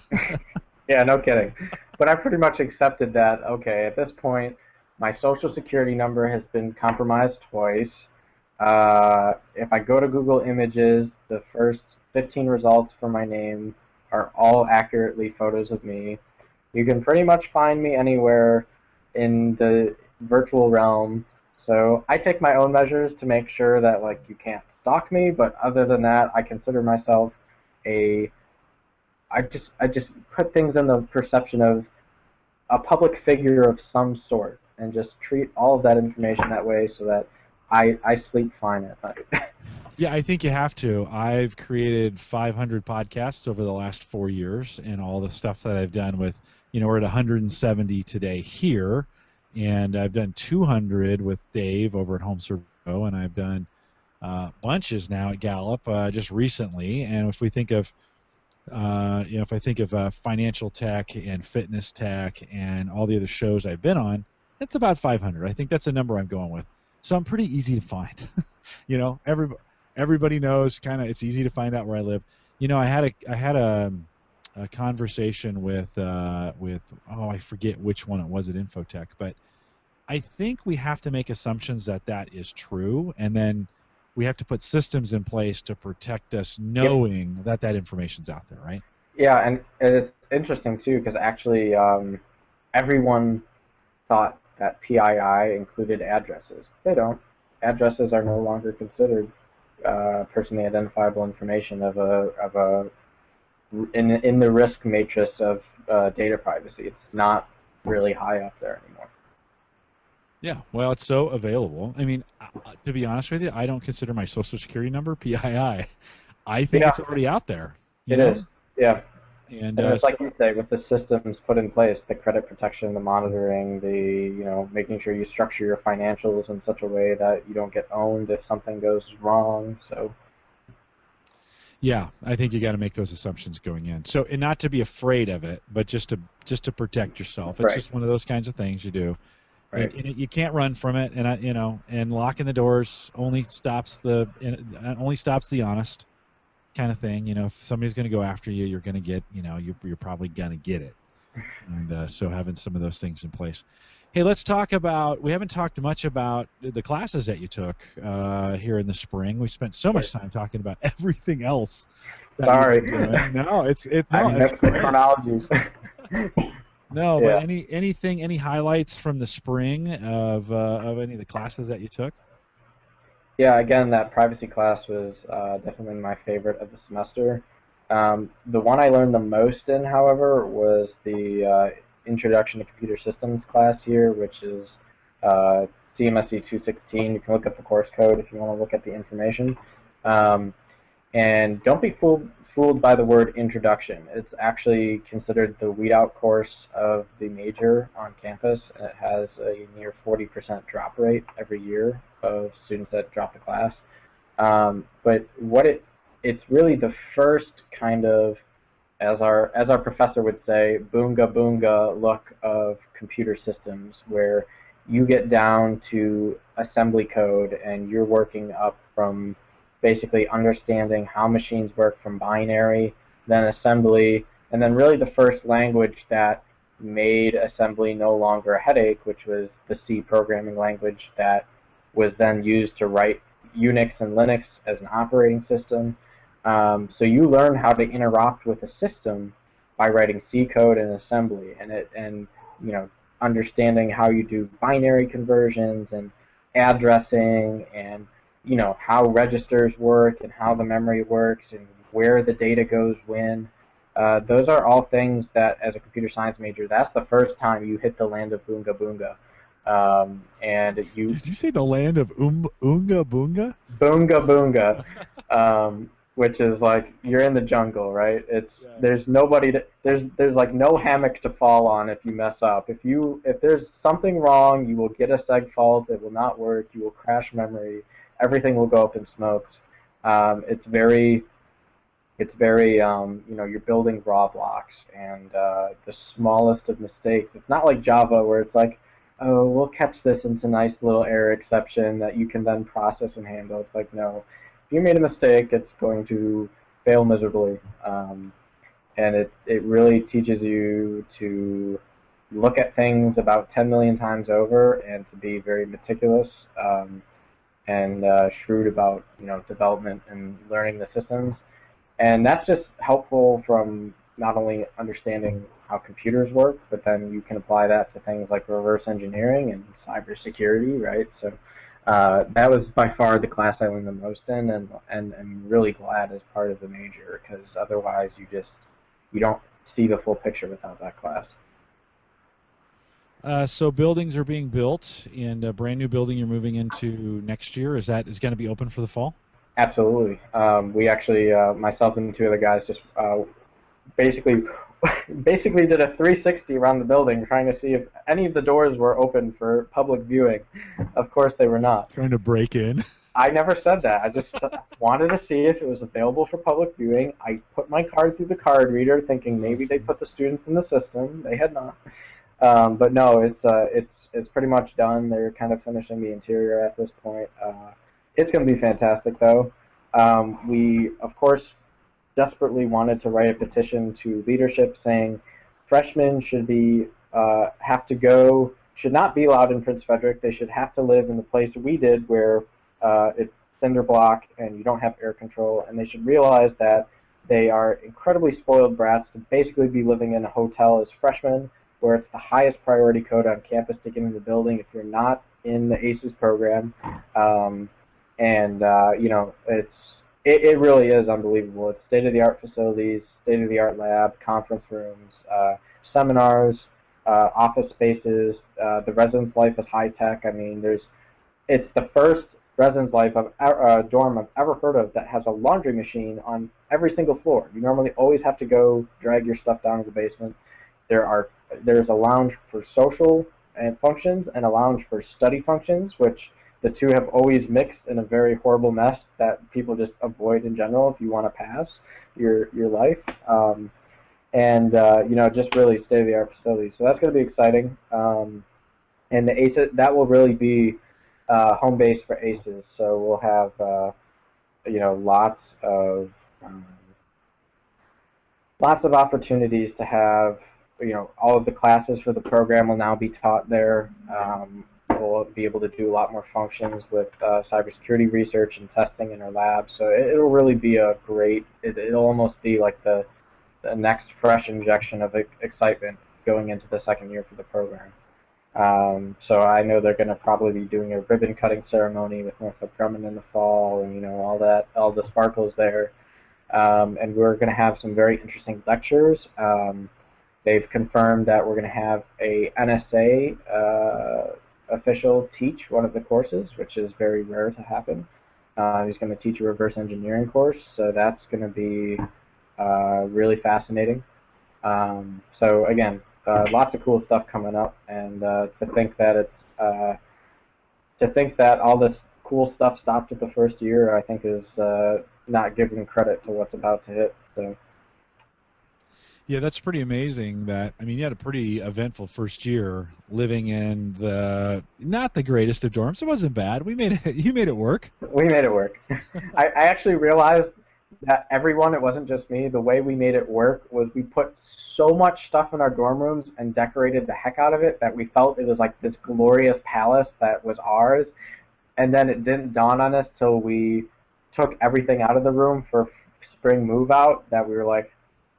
[SPEAKER 2] Yeah, no kidding. But I pretty much accepted that, okay, at this point, my social security number has been compromised twice. If I go to Google Images, the first 15 results for my name are all accurately photos of me. You can pretty much find me anywhere in the virtual realm. So I take my own measures to make sure that like you can't stalk me, but other than that, I consider myself a I just put things in the perception of a public figure of some sort and just treat all of that information that way so that I sleep fine at night.
[SPEAKER 1] Yeah, I think you have to. I've created 500 podcasts over the last 4 years, and all the stuff that I've done with, we're at 170 today here, and I've done 200 with Dave over at Home Servo, and I've done bunches now at Gallup just recently. And if we think of, if I think of financial tech and fitness tech and all the other shows I've been on, it's about 500. I think that's a number I'm going with. So I'm pretty easy to find. Everybody knows kind of. It's easy to find out where I live. I had a conversation with I forget which one it was at Infotech, but I think we have to make assumptions that that is true, and then we have to put systems in place to protect us, knowing that that information's out there, right?
[SPEAKER 2] Yeah, and it's interesting too because actually everyone thought that PII included addresses. They don't. Addresses are no longer considered personally identifiable information in the risk matrix of data privacy. It's not really high up there anymore.
[SPEAKER 1] Yeah, well, it's so available. I mean, to be honest with you, I don't consider my social security number PII. I think it's already out there.
[SPEAKER 2] It is, yeah.
[SPEAKER 1] And
[SPEAKER 2] it's like you say, with the systems put in place, the credit protection, the monitoring, the making sure you structure your financials in such a way that you don't get owned if something goes wrong. So.
[SPEAKER 1] Yeah, I think you got to make those assumptions going in. So, and not to be afraid of it, but just to protect yourself. It's just one of those kinds of things you do.
[SPEAKER 2] Right.
[SPEAKER 1] And you can't run from it, and and locking the doors only stops the honest kind of thing. If somebody's going to go after you, you're going to get, you're probably going to get it. And so having some of those things in place. Hey, let's talk about. We haven't talked much about the classes that you took here in the spring. We spent so much time talking about everything else.
[SPEAKER 2] Sorry.
[SPEAKER 1] No, it's
[SPEAKER 2] I missed the chronologies.
[SPEAKER 1] No, but any highlights from the spring of any of the classes that you took?
[SPEAKER 2] Yeah, again, that privacy class was definitely my favorite of the semester. The one I learned the most in, however, was the Introduction to Computer Systems class here, which is CMSE 216. You can look up the course code if you want to look at the information. And don't be fooled by the word introduction. It's actually considered the weed-out course of the major on campus. It has a near 40% drop rate every year of students that drop the class. But what it's really the first kind of, as our professor would say, boonga boonga look of computer systems, where you get down to assembly code and you're working up from basically understanding how machines work from binary, then assembly, and then really the first language that made assembly no longer a headache, which was the C programming language that was then used to write Unix and Linux as an operating system. So you learn how to interact with a system by writing C code and assembly, and understanding how you do binary conversions and addressing and how registers work and how the memory works and where the data goes when. Those are all things that, as a computer science major, that's the first time you hit the land of boonga boonga. Did
[SPEAKER 1] you say the land of Oonga Boonga?
[SPEAKER 2] Boonga Boonga, which is like you're in the jungle, right? There's nobody there's like no hammock to fall on if you mess up. If there's something wrong, you will get a seg fault. It will not work. You will crash memory. Everything will go up in smokes. It's very you're building raw blocks, and the smallest of mistakes. It's not like Java where it's like, oh, we'll catch this into a nice little error exception that you can then process and handle. It's like, no, if you made a mistake, it's going to fail miserably. And it really teaches you to look at things about 10 million times over and to be very meticulous and shrewd about development and learning the systems. And that's just helpful from not only understanding how computers work, but then you can apply that to things like reverse engineering and cybersecurity, right? So that was by far the class I learned the most in, and I'm really glad as part of the major, because otherwise you don't see the full picture without that class.
[SPEAKER 1] So buildings are being built, and a brand new building you're moving into next year. Is going to be open for the fall?
[SPEAKER 2] Absolutely. We actually, myself and two other guys, just basically basically did a 360 around the building, trying to see if any of the doors were open for public viewing. Of course, they were not.
[SPEAKER 1] Trying to break in.
[SPEAKER 2] I never said that. I just wanted to see if it was available for public viewing. I put my card through the card reader, thinking maybe they put the students in the system. They had not. But no, it's pretty much done. They're kind of finishing the interior at this point. It's going to be fantastic, though. We, of course, desperately wanted to write a petition to leadership saying freshmen should should not be allowed in Prince Frederick. They should have to live in the place we did, where it's cinder block and you don't have air control, and they should realize that they are incredibly spoiled brats to basically be living in a hotel as freshmen, where it's the highest priority code on campus to get in the building if you're not in the ACES program. It really is unbelievable. It's state-of-the-art facilities, state-of-the-art lab, conference rooms, seminars, office spaces. The residence life is high-tech. I mean, it's the first residence life dorm I've ever heard of that has a laundry machine on every single floor. You normally always have to go drag your stuff down to the basement. There's a lounge for social and functions and a lounge for study functions, which the two have always mixed in a very horrible mess that people just avoid in general if you want to pass your life. Just really state-of-the-art facilities. So that's going to be exciting. And the ACES, that will really be home base for ACES. So we'll have lots of opportunities to have all of the classes for the program will now be taught there. We'll be able to do a lot more functions with cybersecurity research and testing in our labs. So it'll really be it'll almost be like the next fresh injection of excitement going into the second year for the program. So I know they're going to probably be doing a ribbon cutting ceremony with Northrop Grumman in the fall, and all the sparkles there. And we're going to have some very interesting lectures. They've confirmed that we're going to have a NSA official teach one of the courses, which is very rare to happen. He's going to teach a reverse engineering course, so that's going to be really fascinating. So again, lots of cool stuff coming up, and to think that all this cool stuff stopped at the first year, I think is not giving credit to what's about to hit. So.
[SPEAKER 1] Yeah, that's pretty amazing. You had a pretty eventful first year living in not the greatest of dorms. It wasn't bad. You made it work.
[SPEAKER 2] We made it work. I actually realized that everyone, it wasn't just me, the way we made it work was we put so much stuff in our dorm rooms and decorated the heck out of it that we felt it was like this glorious palace that was ours. And then it didn't dawn on us till we took everything out of the room for spring move out that we were like,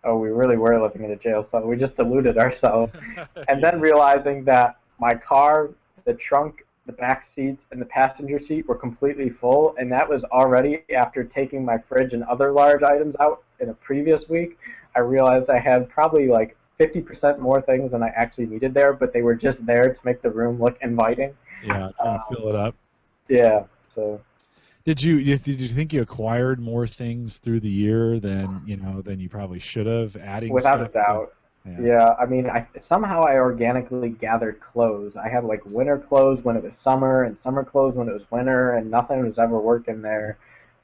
[SPEAKER 2] oh, we really were living in a jail cell. We just deluded ourselves. And then realizing that my car, the trunk, the back seats, and the passenger seat were completely full, and that was already after taking my fridge and other large items out in a previous week. I realized I had probably like 50% more things than I actually needed there, but they were just there to make the room look inviting.
[SPEAKER 1] Yeah, kind of fill it up.
[SPEAKER 2] Yeah, so... Did
[SPEAKER 1] you think you acquired more things through the year than you probably should have, adding
[SPEAKER 2] without
[SPEAKER 1] stuff
[SPEAKER 2] a doubt? Yeah, I mean, somehow I organically gathered clothes. I had like winter clothes when it was summer, and summer clothes when it was winter, and nothing was ever working there.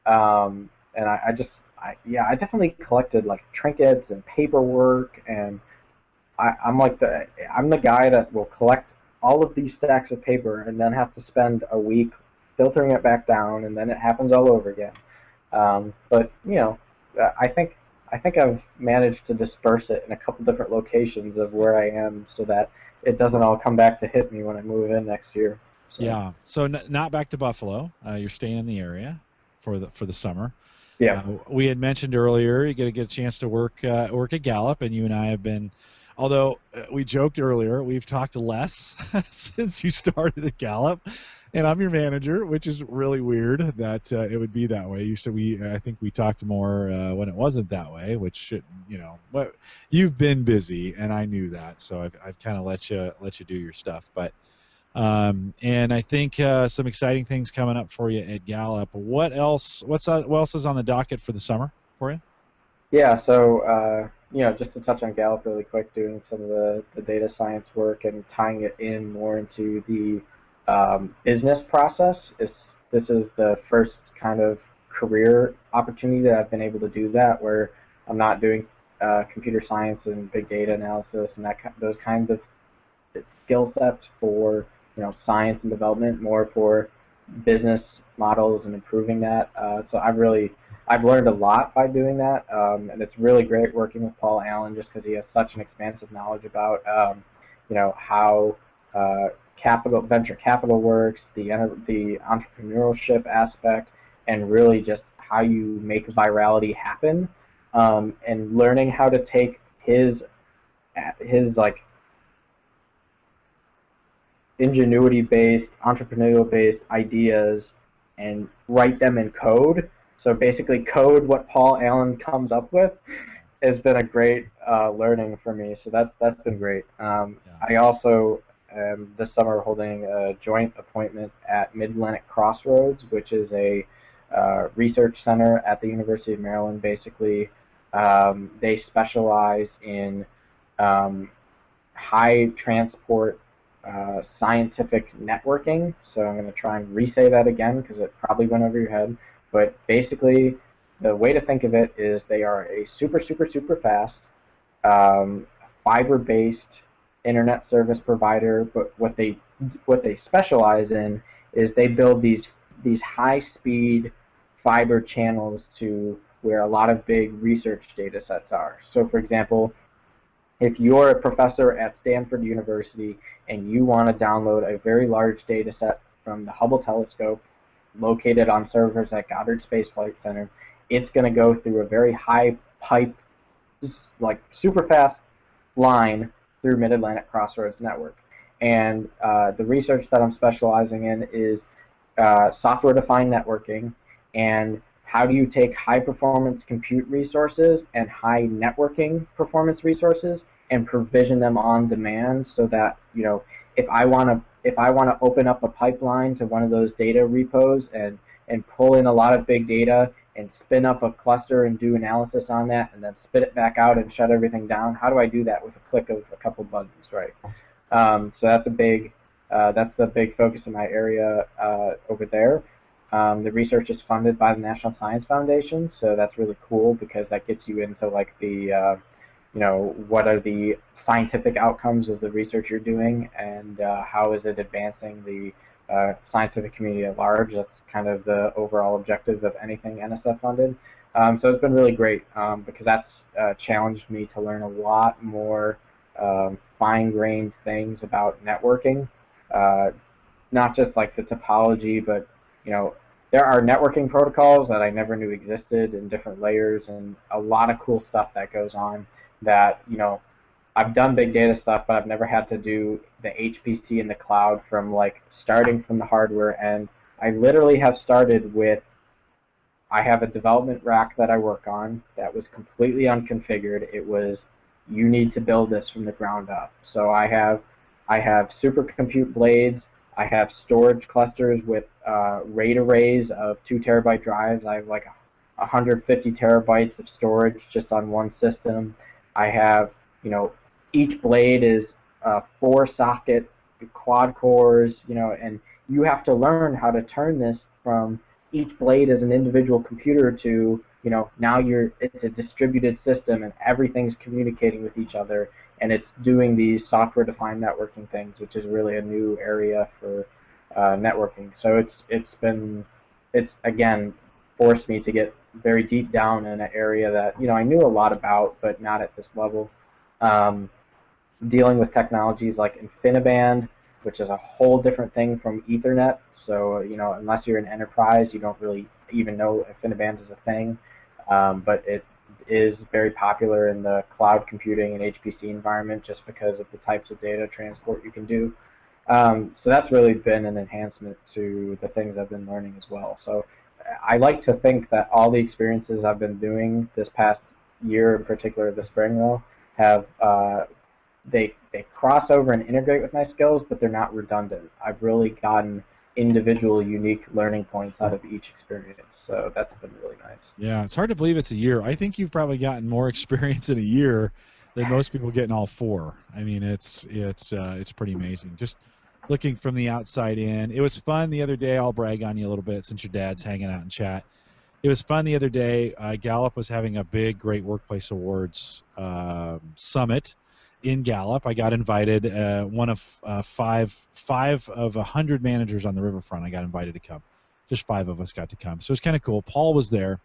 [SPEAKER 2] And I definitely collected like trinkets and paperwork, and I'm the guy that will collect all of these stacks of paper and then have to spend a week filtering it back down, and then it happens all over again. But I think I've managed to disperse it in a couple different locations of where I am, so that it doesn't all come back to hit me when I move in next year. So
[SPEAKER 1] Yeah. So not back to Buffalo. You're staying in the area for the summer.
[SPEAKER 2] yeah,
[SPEAKER 1] We had mentioned earlier you get a chance to work at Gallup, and you and I have been. Although we joked earlier, we've talked less since you started at Gallup, and I'm your manager, which is really weird that it would be that way. You said I think we talked more when it wasn't that way, which should, but you've been busy, and I knew that, so I've kind of let you do your stuff, but. And I think some exciting things coming up for you at Gallup. What else? What else is on the docket for the summer for you?
[SPEAKER 2] yeah. So just to touch on Gallup really quick, doing some of the data science work and tying it in more into the business process. This is the first kind of career opportunity that I've been able to do that, where I'm not doing computer science and big data analysis and those kinds of skill sets for science and development, more for business models and improving that. So I've learned a lot by doing that, and it's really great working with Paul Allen just because he has such an expansive knowledge about how venture capital works, the entrepreneurship aspect, and really just how you make virality happen, and learning how to take his like ingenuity-based, entrepreneurial-based ideas and write them in code. So basically, code what Paul Allen comes up with has been a great learning for me. So that's been great. I also this summer holding a joint appointment at Mid-Atlantic Crossroads, which is a research center at the University of Maryland. Basically, they specialize in high transport scientific networking. So I'm going to try and re-say that again because it probably went over your head. But basically, the way to think of it is they are a super, super, super fast fiber-based internet service provider. But what they specialize in is they build these high-speed fiber channels to where a lot of big research data sets are. So, for example, if you're a professor at Stanford University and you want to download a very large data set from the Hubble telescope located on servers at Goddard Space Flight Center, it's going to go through a very high pipe, like super fast line through Mid-Atlantic Crossroads network. And the research that I'm specializing in is software-defined networking, and how do you take high-performance compute resources and high networking performance resources and provision them on demand, so that if I want to open up a pipeline to one of those data repos and pull in a lot of big data and spin up a cluster and do analysis on that and then spit it back out and shut everything down, how do I do that with a click of a couple buttons, right? So that's the big focus in my area over there. The research is funded by the National Science Foundation, so that's really cool because that gets you into like the, what are the scientific outcomes of the research you're doing, and how is it advancing the scientific community at large. That's kind of the overall objective of anything NSF funded. So it's been really great because that's challenged me to learn a lot more fine-grained things about networking, not just like the topology, but there are networking protocols that I never knew existed in different layers, and a lot of cool stuff that goes on that, I've done big data stuff, but I've never had to do the HPC in the cloud from like starting from the hardware end. I literally have started with, I have a development rack that I work on that was completely unconfigured. It was, you need to build this from the ground up. So I have supercompute blades. I have storage clusters with RAID arrays of 2 terabyte drives. I have like 150 terabytes of storage just on one system. I have, each blade is 4 socket quad cores, and you have to learn how to turn this from each blade as an individual computer to, now it's a distributed system and everything's communicating with each other, and it's doing these software-defined networking things, which is really a new area for networking. So it's again forced me to get very deep down in an area that I knew a lot about, but not at this level. Um, Dealing with technologies like InfiniBand, which is a whole different thing from Ethernet. So unless you're an enterprise, you don't really even know InfiniBand is a thing. But it is very popular in the cloud computing and HPC environment just because of the types of data transport you can do. So that's really been an enhancement to the things I've been learning as well. So I like to think that all the experiences I've been doing this past year, in particular the spring though, have they cross over and integrate with my skills, but they're not redundant. I've really gotten individual, unique learning points out of each experience. So that's been really nice.
[SPEAKER 1] Yeah, it's hard to believe it's a year. I think you've probably gotten more experience in a year than most people get in all 4. I mean, it's pretty amazing. Just looking from the outside in, it was fun the other day. I'll brag on you a little bit since your dad's hanging out in chat. It was fun the other day. Gallup was having a big Great Workplace Awards summit in Gallup. I got invited. One of five of 100 managers on the riverfront. I got invited to come. Just 5 of us got to come. So it's kind of cool. Paul was there.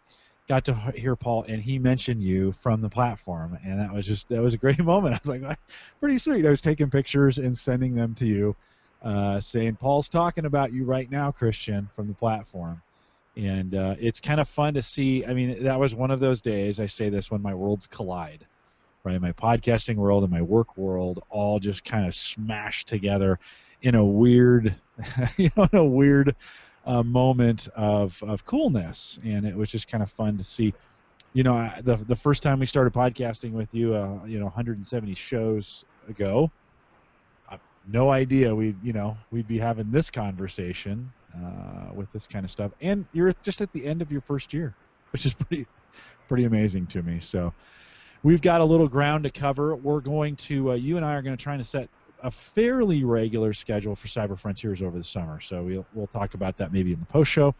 [SPEAKER 1] Got to hear Paul, and he mentioned you from the platform, and that was a great moment. I was like, pretty sweet. I was taking pictures and sending them to you, saying Paul's talking about you right now, Christian, from the platform. And it's kind of fun to see. I mean, that was one of those days, I say this, when my worlds collide, right? My podcasting world and my work world all just kind of smashed together in a weird, moment of coolness. And it was just kind of fun to see. The first time we started podcasting with you, 170 shows ago, no idea we'd be having this conversation with this kind of stuff. And you're just at the end of your first year, which is pretty amazing to me. So we've got a little ground to cover. We're going to you and I are going to try to set a fairly regular schedule for Cyber Frontiers over the summer. So we'll talk about that maybe in the post show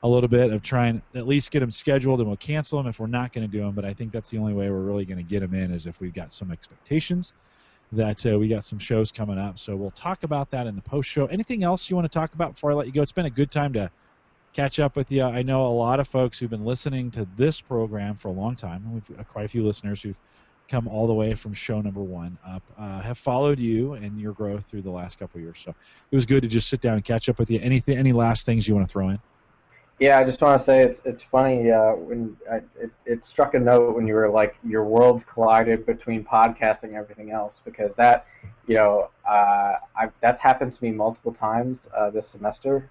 [SPEAKER 1] a little bit, of trying at least get them scheduled, and we'll cancel them if we're not going to do them. But I think that's the only way we're really going to get them in, is if we've got some expectations that we got some shows coming up. So we'll talk about that in the post show. Anything else you want to talk about before I let you go? It's been a good time to catch up with you. I know a lot of folks who've been listening to this program for a long time. We've quite a few listeners who've come all the way from show number 1 up, have followed you and your growth through the last couple of years. So it was good to just sit down and catch up with you. Any last things you want to throw in?
[SPEAKER 2] Yeah, I just want to say it's funny when it struck a note when you were like, your worlds collided between podcasting and everything else, because that that's happened to me multiple times this semester.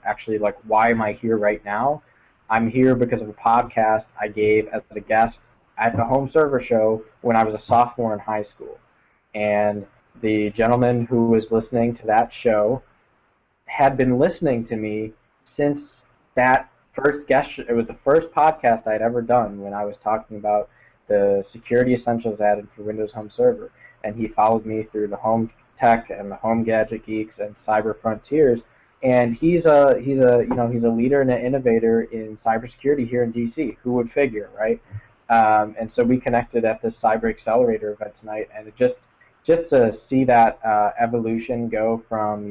[SPEAKER 2] Actually, like, why am I here right now? I'm here because of a podcast I gave as a guest at the home server show when I was a sophomore in high school, and the gentleman who was listening to that show had been listening to me since that first guest. It was the first podcast I'd ever done when I was talking about the security essentials added for Windows Home Server, and he followed me through the Home Tech and the Home Gadget Geeks and Cyber Frontiers, and he's a leader and an innovator in cybersecurity here in DC. Who would figure, right? And so we connected at this Cyber Accelerator event tonight, and it just to see that evolution go from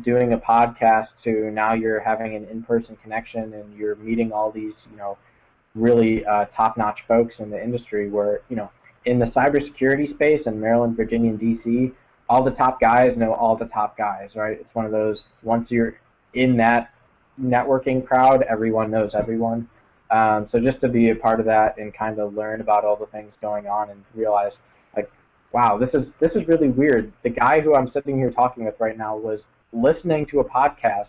[SPEAKER 2] doing a podcast to now you're having an in-person connection, and you're meeting all these really top-notch folks in the industry, where in the cybersecurity space in Maryland, Virginia, and DC, all the top guys know all the top guys, right? It's one of those, once you're in that networking crowd, everyone knows everyone. So just to be a part of that and kind of learn about all the things going on and realize, like, wow, this is really weird. The guy who I'm sitting here talking with right now was listening to a podcast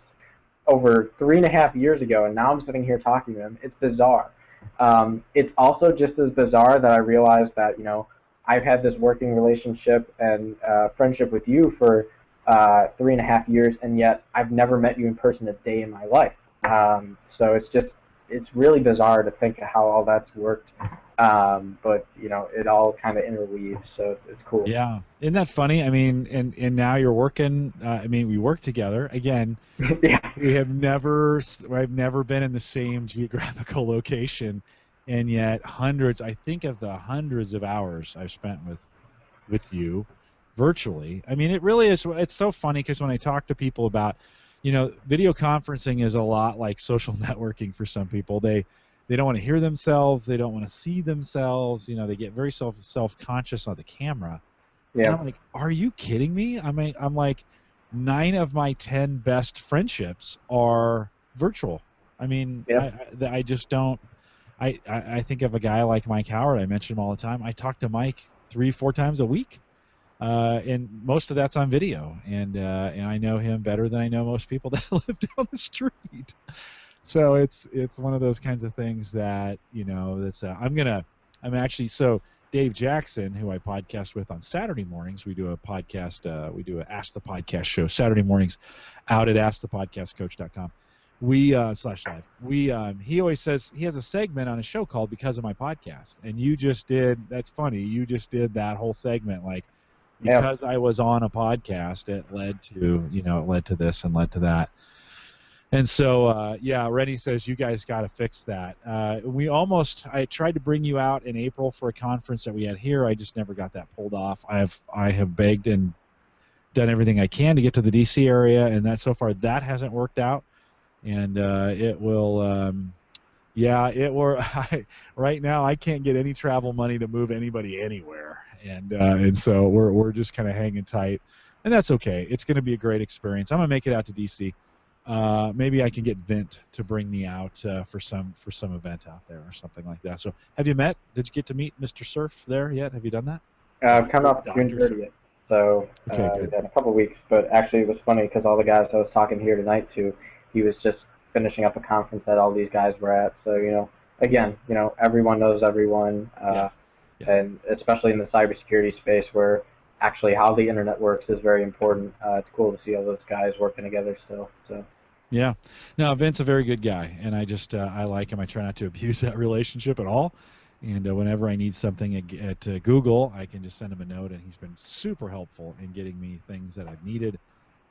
[SPEAKER 2] over 3.5 years ago, and now I'm sitting here talking to him. It's bizarre. It's also just as bizarre that I realized that I've had this working relationship and friendship with you for 3.5 years, and yet I've never met you in person a day in my life. So it's really bizarre to think of how all that's worked. But it all kind of interweaves, so it's cool.
[SPEAKER 1] Yeah, isn't that funny? I mean, and now you're working. I mean, we work together again.
[SPEAKER 2] Yeah.
[SPEAKER 1] I've never been in the same geographical location, and yet I think of the hundreds of hours I've spent with you virtually. I mean, it really is. It's so funny, because when I talk to people about, video conferencing is a lot like social networking for some people. They they don't want to hear themselves. They don't want to see themselves. You know, they get very self-conscious on the camera.
[SPEAKER 2] Yeah.
[SPEAKER 1] And I'm like, are you kidding me? I mean, I'm like, 9 of my 10 best friendships are virtual. I mean,
[SPEAKER 2] Yeah.
[SPEAKER 1] I just don't. I think of a guy like Mike Howard. I mention him all the time. I talk to Mike 3-4 times a week, and most of that's on video. And I know him better than I know most people that live down the street. So it's one of those kinds of things that, you know, that's I'm actually, so Dave Jackson, who I podcast with on Saturday mornings, we do a podcast, we do a Ask the Podcast show Saturday mornings out at askthepodcastcoach.com. We /live. He always says he has a segment on a show called Because of My Podcast, and you just did. That's funny. You just did that whole segment, like, because I was on a podcast, it led to this and led to that. And so, yeah, Rennie says you guys got to fix that. I tried to bring you out in April for a conference that we had here. I just never got that pulled off. I have begged and done everything I can to get to the DC area, and that so far that hasn't worked out. And it will, right now I can't get any travel money to move anybody anywhere, and so we're just kind of hanging tight, and that's okay. It's going to be a great experience. I'm gonna make it out to DC. Maybe I can get Vint to bring me out for some event out there or something like that. So, did you get to meet Mr. Surf there yet? Have you done that?
[SPEAKER 2] Come up June 30th. So
[SPEAKER 1] okay,
[SPEAKER 2] in a couple of weeks. But actually, it was funny because all the guys I was talking here tonight to, he was just finishing up a conference that all these guys were at. So, you know, again, you know, everyone knows everyone, and especially in the cybersecurity space where actually how the internet works is very important. It's cool to see all those guys working together still. So.
[SPEAKER 1] Yeah, no, Vince's a very good guy, and I just I like him. I try not to abuse that relationship at all. And whenever I need something at Google, I can just send him a note, and he's been super helpful in getting me things that I've needed,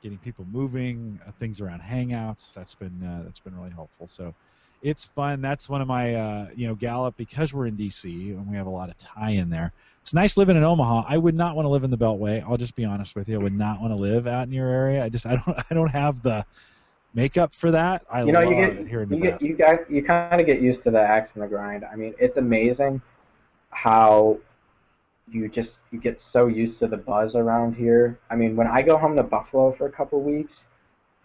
[SPEAKER 1] getting people moving, things around Hangouts. That's been really helpful. So it's fun. That's one of my Gallup, because we're in DC and we have a lot of tie-in there. It's nice living in Omaha. I would not want to live in the Beltway. I'll just be honest with you. I would not want to live out in your area. I don't have the makeup for that. You
[SPEAKER 2] kind of get used to the axe and the grind. I mean, it's amazing how you get so used to the buzz around here. I mean, when I go home to Buffalo for a couple of weeks,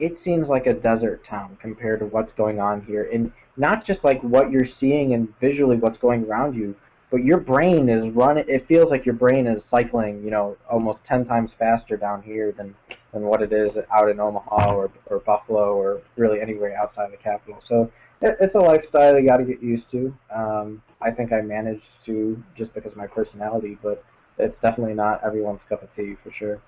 [SPEAKER 2] it seems like a desert town compared to what's going on here. And not just like what you're seeing and visually what's going around you, but your brain is running. It feels like your brain is cycling, you know, almost 10 times faster down here than what it is out in Omaha or Buffalo or really anywhere outside the capital. So it's a lifestyle you got to get used to. I think I managed to just because of my personality, but it's definitely not everyone's cup of tea for sure.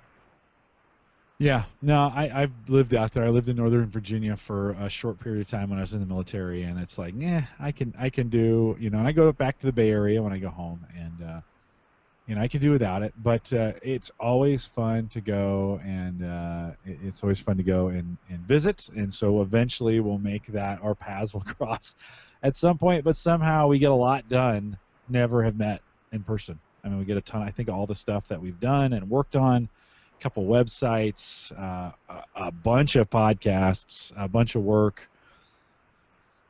[SPEAKER 1] Yeah, no, I've lived out there. I lived in Northern Virginia for a short period of time when I was in the military, and it's like, I can do, you know, and I go back to the Bay Area when I go home, and I can do without it, but it's always fun to go, and it's always fun to go and visit, and so eventually we'll make that, our paths will cross at some point, but somehow we get a lot done, never have met in person. I mean, we get a ton, I think all the stuff that we've done and worked on, a couple websites, a bunch of podcasts, a bunch of work,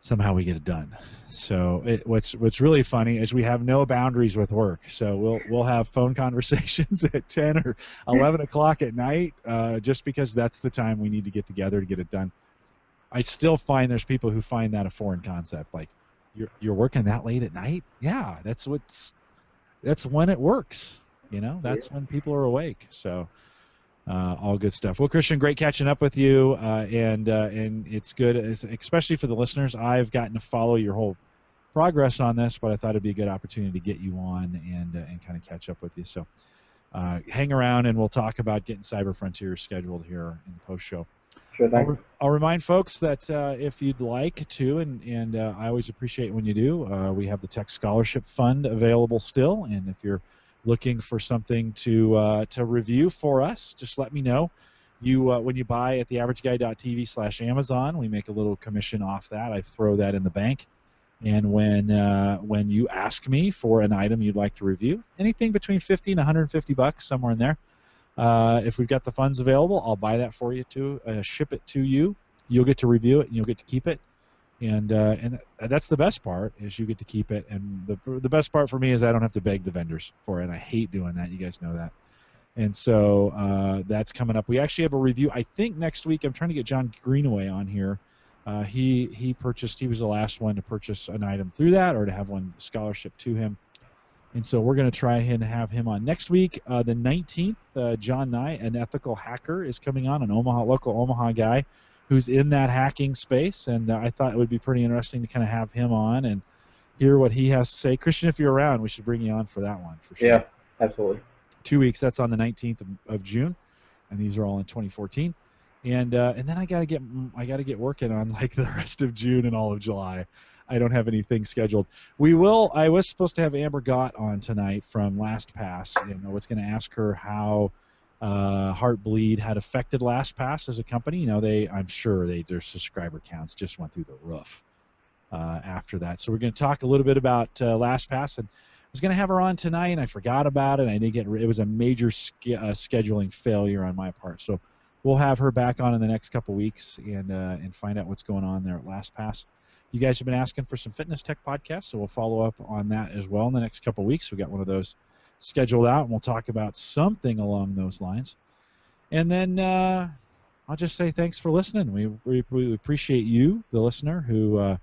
[SPEAKER 1] somehow we get it done. So what's really funny is we have no boundaries with work. So we'll have phone conversations at 10 or 11 o'clock at night, just because that's the time we need to get together to get it done. I still find there's people who find that a foreign concept. Like, you're working that late at night? Yeah, that's when it works. You know, that's when people are awake. So. All good stuff. Well, Christian, great catching up with you, and it's good, especially for the listeners. I've gotten to follow your whole progress on this, but I thought it'd be a good opportunity to get you on and kind of catch up with you. So hang around, and we'll talk about getting Cyber Frontiers scheduled here in the post show.
[SPEAKER 2] Sure thing.
[SPEAKER 1] I'll remind folks that if you'd like to, and I always appreciate when you do, we have the Tech Scholarship Fund available still, and if you're looking for something to review for us, just let me know. When you buy at theaverageguy.tv/Amazon, we make a little commission off that. I throw that in the bank. And when you ask me for an item you'd like to review, anything between $50 and $150, somewhere in there, if we've got the funds available, I'll buy that for you too, ship it to you. You'll get to review it and you'll get to keep it. And that's the best part, is you get to keep it. And the best part for me is I don't have to beg the vendors for it. I hate doing that. You guys know that. And so that's coming up. We actually have a review, I think, next week. I'm trying to get John Greenaway on here. He purchased, he was the last one to purchase an item through that, or to have one scholarship to him. And so we're going to try and have him on next week. The 19th, John Nye, an ethical hacker, is coming on, an local Omaha guy who's in that hacking space. And I thought it would be pretty interesting to kind of have him on and hear what he has to say. Christian, if you're around, we should bring you on for that one, for sure.
[SPEAKER 2] Yeah, absolutely.
[SPEAKER 1] 2 weeks. That's on the 19th of June, and these are all in 2014. And then I gotta get working on like the rest of June and all of July. I don't have anything scheduled. I was supposed to have Amber Gott on tonight from LastPass. I was going to ask her how Heartbleed had affected LastPass as a company. I'm sure their subscriber counts just went through the roof after that. So we're going to talk a little bit about LastPass, and I was going to have her on tonight, and I forgot about it. I didn't it was a major scheduling failure on my part. So we'll have her back on in the next couple weeks and find out what's going on there at LastPass. You guys have been asking for some fitness tech podcasts, so we'll follow up on that as well in the next couple weeks. We've got one of those scheduled out, and we'll talk about something along those lines. And then I'll just say thanks for listening. We appreciate you, the listener, who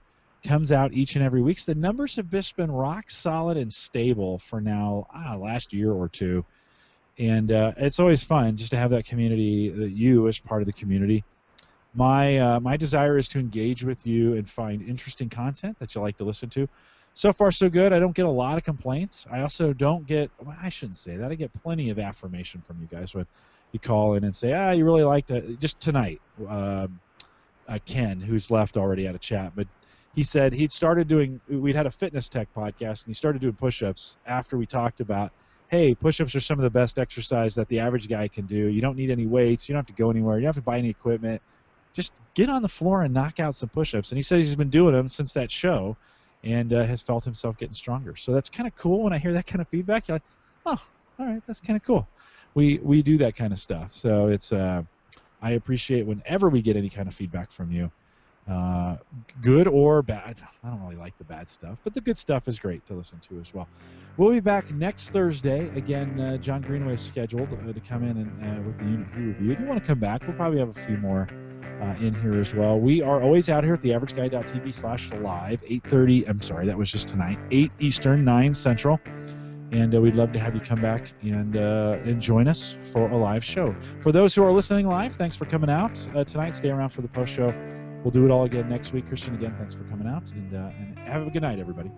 [SPEAKER 1] comes out each and every week. The numbers have just been rock solid and stable for now, last year or two. And it's always fun just to have that community, you as part of the community. My desire is to engage with you and find interesting content that you like to listen to. So far, so good. I don't get a lot of complaints. I also don't get, well, I shouldn't say that. I get plenty of affirmation from you guys when you call in and say, you really liked it. Just tonight, Ken, who's left already out of chat, but he said we'd had a fitness tech podcast, and he started doing push-ups after we talked about, hey, push-ups are some of the best exercise that the average guy can do. You don't need any weights. You don't have to go anywhere. You don't have to buy any equipment. Just get on the floor and knock out some push-ups. And he said he's been doing them since that show and has felt himself getting stronger. So that's kind of cool when I hear that kind of feedback. You're like, oh, all right, that's kind of cool. We do that kind of stuff. So it's I appreciate whenever we get any kind of feedback from you, good or bad. I don't really like the bad stuff, but the good stuff is great to listen to as well. We'll be back next Thursday. Again, John Greenaway is scheduled to come in and with the Unit 3 review. If you want to come back, we'll probably have a few more in here as well. We are always out here at theaverageguy.tv/live, 8:30. I'm sorry, that was just tonight. 8 Eastern, 9 Central. And we'd love to have you come back and join us for a live show. For those who are listening live, thanks for coming out tonight. Stay around for the post show. We'll do it all again next week. Christian, again, thanks for coming out, and have a good night, everybody.